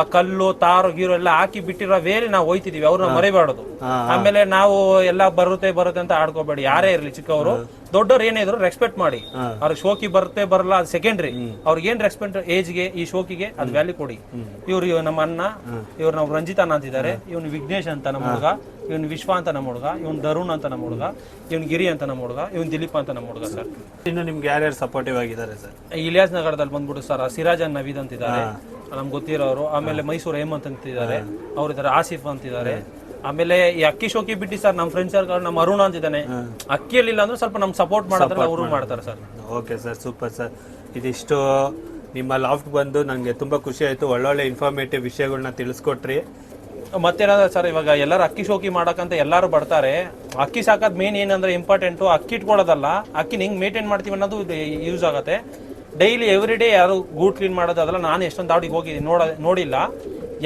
ಆ ಕಲ್ಲು ತಾರು ಗೀರು ಎಲ್ಲ ಹಾಕಿ ಬಿಟ್ಟಿರೋ ವೇರೆ ನಾವು ಹೋಯ್ತಿದೀವಿ, ಅವ್ರನ್ನ ಮರಿಬಾರ್ದು. ಆಮೇಲೆ ನಾವು ಎಲ್ಲ ಬರುತ್ತೆ ಅಂತ ಆಡ್ಕೋಬೇಡಿ. ಯಾರೇ ಇರ್ಲಿ ಚಿಕ್ಕವರು ದೊಡ್ಡವ್ರು ಏನೇ ಇದ್ರು ರೆಸ್ಪೆಕ್ಟ್ ಮಾಡಿ. ಅವ್ರಿಗೆ ಶೋಕಿ ಬರುತ್ತೆ ಬರಲ್ಲ ಅದು ಸೆಕೆಂಡ್ರಿ. ಅವ್ರಿಗೆ ಏನ್ ರೆಸ್ಪೆಕ್ಟ್ ಏಜ್ಗೆ ಈ ಶೋಕಿಗೆ ಅದು ವ್ಯಾಲ್ಯೂ ಕೊಡಿ. ಇವ್ರು ನಮ್ಮ ಅಣ್ಣ, ಇವ್ರು ನಾವು ರಂಜಿತ್ ಅಣ್ಣ ಅಂತಿದ್ದಾರೆ, ಇವನು ವಿಘ್ನೇಶ್ ಅಂತ ನಮ್ಮ ಹುಡುಗ, ಇವನು ವಿಶ್ವ ಅಂತ ನಮ್ಮ ಹುಡುಗ, ಇವನು ಧರುಣ್ ಅಂತ ನಮ್ಮ ಹುಡುಗ, ಇವನು ಗಿರಿ ಅಂತ ನಮ್ಮ ಹುಡುಗ, ಇವನು ದಿಲೀಪ್ ಅಂತ ನಮ್ಮ ಹುಡುಗ ಸರ್. ಇನ್ನು ನಿಮ್ಗೆ ಯಾರ್ಯಾರು ಸಪೋರ್ಟಿವ್ ಆಗಿದ್ದಾರೆ ಸರ್? ಇಲಿಯಾಸ್ ನಗರದಲ್ಲಿ ಬಂದ್ಬಿಟ್ಟು ಸರ್ ಸಿರಾಜ್ ನವೀದ್ ಅಂತಿದ್ದಾರೆ, ನಮ್ಗೆ ಗೊತ್ತಿರೋರು. ಆಮೇಲೆ ಮೈಸೂರು ಹೇಮಂತ್ ಅಂತಿದ್ದಾರೆ, ಅವ್ರಿದ್ದಾರೆ ಆಸಿಫ್ ಅಂತಿದ್ದಾರೆ. ಆಮೇಲೆ ಈ ಅಕ್ಕಿ ಶೋಕಿ ಬಿಟ್ಟು ಸರ್ ನಮ್ಮ ಫ್ರೆಂಡ್ಸ್ ಸರ್ಕಲ್ ನಮ್ಮ ಅರುಣ ಅಂತಿದ್ದಾನೆ. ಅಕ್ಕಿಯಲ್ಲಿ ಇಲ್ಲ ಅಂದ್ರೆ ಸ್ವಲ್ಪ ನಮ್ಗೆ ಸಪೋರ್ಟ್ ಮಾಡಿದ್ರೆ ಅವರು ಮಾಡ್ತಾರೆ sir. Okay sir, super sir. ಇದಿಷ್ಟು ನಿಮ್ಮ ಲಾಫ್ಟ್ ಬಂದು ನನಗೆ ತುಂಬ ಖುಷಿ ಆಯಿತು. ಒಳ್ಳೊಳ್ಳೆ ಇನ್ಫಾರ್ಮೇಟಿವ್ ವಿಷಯಗಳನ್ನ ತಿಳಿಸ್ಕೊಟ್ರಿ. ಮತ್ತೇನಾದ್ರೆ ಸರ್ ಇವಾಗ ಎಲ್ಲರೂ ಅಕ್ಕಿ ಶೋಕಿ ಮಾಡಕ್ಕಂತ ಎಲ್ಲರೂ ಬರ್ತಾರೆ. ಅಕ್ಕಿ ಸಾಕೋದು ಮೇನ್ ಏನಂದ್ರೆ ಇಂಪಾರ್ಟೆಂಟು ಅಕ್ಕಿ ಇಟ್ಕೊಳ್ಳೋದಲ್ಲ, ಅಕ್ಕಿ ಹೆಂಗೆ ಮೇಂಟೈನ್ ಮಾಡ್ತೀವಿ ಅನ್ನೋದು ಯೂಸ್ ಆಗುತ್ತೆ. ಡೈಲಿ ಎವ್ರಿ ಡೇ ಯಾರು ಗೂಡ್ ಕ್ಲೀನ್ ಮಾಡೋದು ಅದೆಲ್ಲ ನಾನು ಎಷ್ಟೊಂದು ದಾವಡಿಗೆ ಹೋಗಿ ನೋಡಿಲ್ಲ.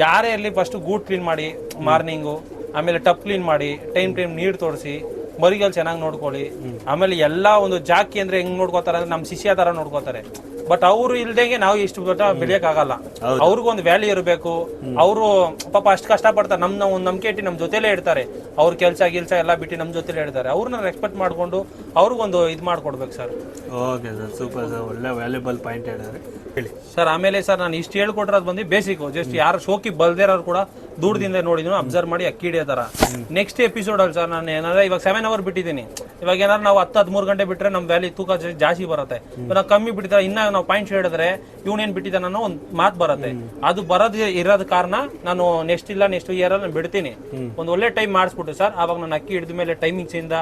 ಯಾರೇ ಇರಲಿ ಫಸ್ಟ್ ಗೂಡ್ ಕ್ಲೀನ್ ಮಾಡಿ ಮಾರ್ನಿಂಗು, ಆಮೇಲೆ ಟಪ್ ಕ್ಲೀನ್ ಮಾಡಿ, ಟೈಮ್ ನೀರು ತೋರಿಸಿ, ಮರಿಗಳು ಚೆನ್ನಾಗಿ ನೋಡ್ಕೊಳ್ಳಿ. ಆಮೇಲೆ ಎಲ್ಲ ಒಂದು ಜಾಕಿ ಅಂದ್ರೆ ಹೆಂಗ್ ನೋಡ್ಕೋತಾರೆ ಅಂದ್ರೆ ನಮ್ಮ ಶಿಷ್ಯ ತರ ನೋಡ್ಕೋತಾರೆ. ಬಟ್ ಅವ್ರು ಇಲ್ದಂಗೆ ನಾವು ಇಷ್ಟು ಬೆಳೆಯಕ್ಕಾಗಲ್ಲ. ಅವ್ರಿಗೊಂದು ವ್ಯಾಲ್ಯೂ ಇರಬೇಕು. ಅವರು ಪಾಪ ಅಷ್ಟು ಕಷ್ಟ ಪಡ್ತಾರೆ, ನಮ್ನ ಒಂದು ನಂಬಿಕೆ ಇಟ್ಟು ನಮ್ಮ ಜೊತೆಲೇ ಇಡ್ತಾರೆ. ಅವ್ರ ಕೆಲಸ ಎಲ್ಲ ಬಿಟ್ಟು ನಮ್ಮ ಜೊತೆಲೇ ಇಡ್ತಾರೆ. ಅವ್ರನ್ನ ರೆಸ್ಪೆಕ್ಟ್ ಮಾಡ್ಕೊಂಡು ಅವ್ರಿಗೊಂದು ಇದು ಮಾಡ್ಕೊಡ್ಬೇಕು sir. Okay sir, super sir, ಒಳ್ಳೆ ವ್ಯಾಲ್ಯೂಬಲ್ ಪಾಯಿಂಟ್ ಹೇಳಿದ್ರೆ ಹೇಳಿ ಸರ್. ಆಮೇಲೆ ಸರ್ ನಾನು ಇಷ್ಟು ಹೇಳ್ಕೊಟ್ರದು ಬಂದು ಬೇಸಿಕ್. ಜಸ್ಟ್ ಯಾರು ಶೋಕಿ ಬಲ್ದಿರೋರು ಕೂಡ ದೂರದಿಂದ ನೋಡಿದ್ರು, ಅಬ್ಸರ್ವ್ ಮಾಡಿ ಅಕ್ಕಿ ಹಿಡಿಯೋತಾರ. ನೆಕ್ಸ್ಟ್ ಎಪಿಸೋಡ್ ಅಲ್ಲಿ ಸರ್ ನಾನು ಏನಾದ್ರೆ ಇವಾಗ 7 hours ಬಿಟ್ಟಿದ್ದೀನಿ. ಇವಾಗ ಏನಾದ್ರು ನಾವು 10-13 ಗಂಟೆ ಬಿಟ್ರೆ ನಮ್ಮ ವ್ಯಾಲ್ಯೂ ತೂಕ ಜಾಸ್ತಿ ಬರುತ್ತೆ. ನಾವು ಕಮ್ಮಿ ಬಿಟ್ಟಿದ್ರೆ ಇನ್ನ ನಾವು ಪಾಯಿಂಟ್ಸ್ ಹೇಳಿದ್ರೆ ಇವನೇನ್ ಬಿಟ್ಟಿದ್ದಾನೆ ಅನ್ನೋ ಒಂದು ಮಾತು ಬರುತ್ತೆ. ಅದು ಬರೋದು ಇರೋದ ಕಾರಣ ನಾನು ನೆಕ್ಸ್ಟ್ ಇಯರ್ ಅಲ್ಲಿ ಬಿಡ್ತೀನಿ. ಒಂದು ಒಳ್ಳೆ ಟೈಮ್ ಮಾಡಿಸ್ಬಿಟ್ಟು ಸರ್, ಅವಾಗ ನಾನು ಅಕ್ಕಿ ಹಿಡಿದ ಮೇಲೆ ಟೈಮಿಂಗ್ಸ್ ಇಂದ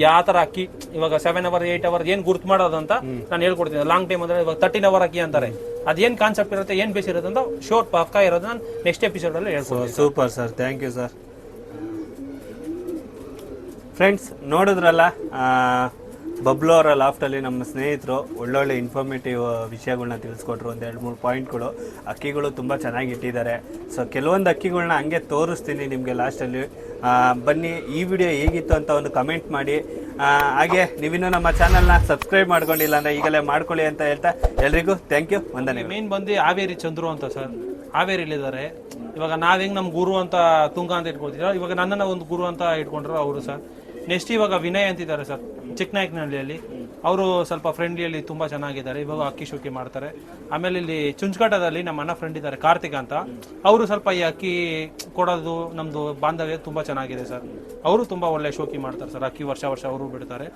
ಯಾವ ತರ ಅಕ್ಕಿ ಇವಾಗ 7 hours 8 hours ಏನ್ ಗುರ್ತು ಮಾಡೋದು ಅಂತ ನಾನು ಹೇಳ್ಕೊಡ್ತೀನಿ. ಲಾಂಗ್ ಟೈಮ್ ಅಂದ್ರೆ ಇವಾಗ 13 hours ಅಕ್ಕಿ ಅಂತಾರೆ. ಅದೇನ್ ಕಾನ್ಸೆಪ್ಟ್ ಇರುತ್ತೆ, ಏನ್ ಬೇಸ್ ಇರುತ್ತೆ ಅಂತ ಶೋರ್ ಪಕ್ಕ ಇರೋದನ್ನ ನೆಕ್ಸ್ಟ್ ಎಪಿಸೋಡ್ ಅಲ್ಲಿ ಹೇಳ್ಕೊಡ್ತೀನಿ. Super sir, thank you sir. Friends ನೋಡಿದ್ರಲ್ಲ, ಬಬ್ಲು ಅವರ ಲಾಫ್ಟಲ್ಲಿ ನಮ್ಮ ಸ್ನೇಹಿತರು ಒಳ್ಳೊಳ್ಳೆ ಇನ್ಫಾರ್ಮೇಟಿವ್ ವಿಷಯಗಳನ್ನ ತಿಳಿಸ್ಕೊಟ್ರು. ಒಂದು 2-3 ಪಾಯಿಂಟ್ಗಳು. ಅಕ್ಕಿಗಳು ತುಂಬ ಚೆನ್ನಾಗಿ ಇಟ್ಟಿದ್ದಾರೆ. ಸೊ ಕೆಲವೊಂದು ಅಕ್ಕಿಗಳನ್ನ ಹಂಗೆ ತೋರಿಸ್ತೀನಿ ನಿಮಗೆ ಲಾಸ್ಟಲ್ಲಿ. ಬನ್ನಿ, ಈ ವಿಡಿಯೋ ಹೇಗಿತ್ತು ಅಂತ ಒಂದು ಕಮೆಂಟ್ ಮಾಡಿ. ಹಾಗೆ ನೀವಿನ್ನೂ ನಮ್ಮ ಚಾನಲ್ನ ಸಬ್ಸ್ಕ್ರೈಬ್ ಮಾಡ್ಕೊಂಡಿಲ್ಲ ಅಂದರೆ ಈಗಲೇ ಮಾಡ್ಕೊಳ್ಳಿ ಅಂತ ಹೇಳ್ತಾ ಎಲ್ರಿಗೂ ಥ್ಯಾಂಕ್ ಯು, ವಂದನೆ. ಮೇನ್ ಬಂದು ಹಾವೇರಿ ಚಂದ್ರು ಅಂತ ಸರ್, ಹಾವೇರಿಲಿದ್ದಾರೆ. ಇವಾಗ ನಾವ್ ಹೆಂಗ್ ನಮ್ ಗುರು ಅಂತ ತುಂಗ ಅಂತ ಇಟ್ಕೊಳ್ತೀರ, ಇವಾಗ ನನ್ನನ್ನ ಒಂದು ಗುರು ಅಂತ ಇಟ್ಕೊಂಡ್ರು ಅವರು ಸರ್. ನೆಕ್ಸ್ಟ್ ಇವಾಗ ವಿನಯ್ ಅಂತಿದ್ದಾರೆ ಸರ್, ಚಿಕ್ಕನಾಯಕನಹಳ್ಳಿಯಲ್ಲಿ. ಅವರು ಸ್ವಲ್ಪ ಫ್ರೆಂಡ್ಲಿಯಲ್ಲಿ ತುಂಬಾ ಚೆನ್ನಾಗಿದ್ದಾರೆ. ಇವಾಗ ಅಕ್ಕಿ ಶೋಕಿ ಮಾಡ್ತಾರೆ. ಆಮೇಲೆ ಇಲ್ಲಿ ಚುಂಚಕಟ್ಟದಲ್ಲಿ ನಮ್ಮ ಅಣ್ಣ ಫ್ರೆಂಡ್ ಇದ್ದಾರೆ ಕಾರ್ತಿಕ್ ಅಂತ. ಅವರು ಸ್ವಲ್ಪ ಈ ಅಕ್ಕಿ ಕೊಡೋದು ನಮ್ದು ಬಾಂಧವ್ಯ ತುಂಬಾ ಚೆನ್ನಾಗಿದೆ ಸರ್. ಅವರು ತುಂಬಾ ಒಳ್ಳೆ ಶೋಕಿ ಮಾಡ್ತಾರೆ ಸರ್. ಅಕ್ಕಿ ವರ್ಷ ಅವರು ಬಿಡ್ತಾರೆ.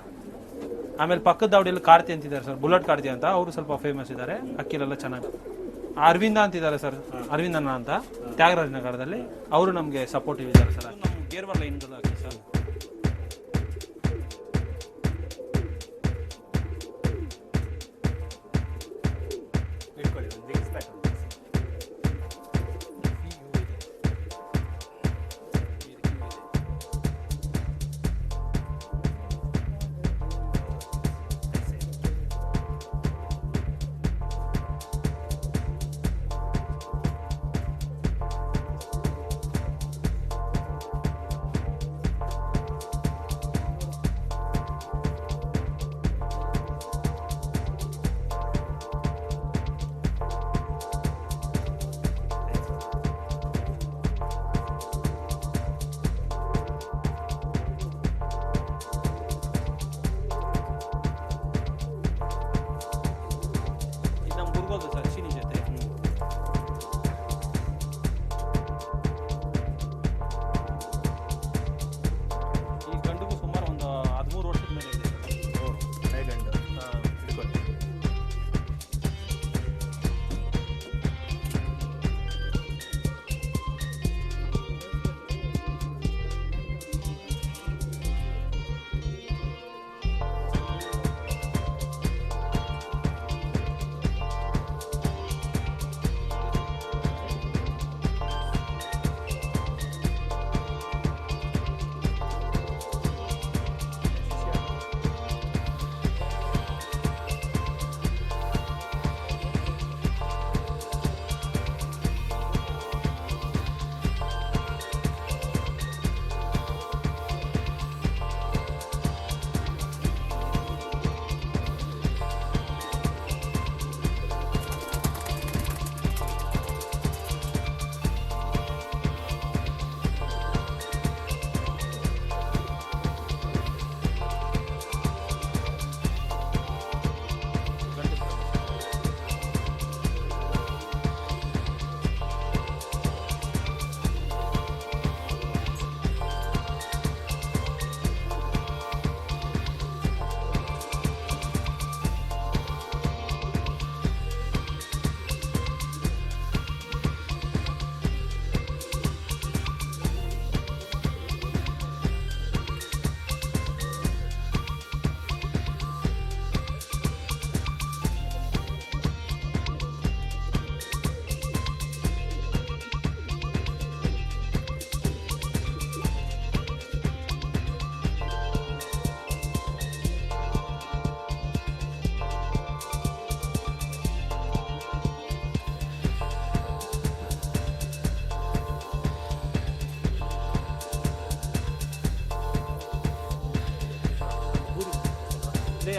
ಆಮೇಲೆ ಪಕ್ಕದ ದಾವಡಿಯಲ್ಲಿ ಕಾರ್ತಿ ಅಂತಿದ್ದಾರೆ ಸರ್, ಬುಲೆಟ್ ಕಾರ್ತಿ ಅಂತ. ಅವರು ಸ್ವಲ್ಪ ಫೇಮಸ್ ಇದ್ದಾರೆ, ಅಕ್ಕಿಲೆಲ್ಲ ಚೆನ್ನಾಗಿ. ಅರವಿಂದ ಅಂತಿದ್ದಾರೆ ಸರ್, ಅರವಿಂದನ ಅಂತ, ತ್ಯಾಗರಾಜ ನಗರದಲ್ಲಿ. ಅವರು ನಮಗೆ ಸಪೋರ್ಟಿವ್ ಇದ್ದಾರೆ ಸರ್. ನಮ್ಮ ಗೇರ್ವರ್ ಲೈನ್ ಹಾಕಿ ಸರ್.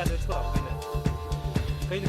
ಅದು ಕೈಲಿ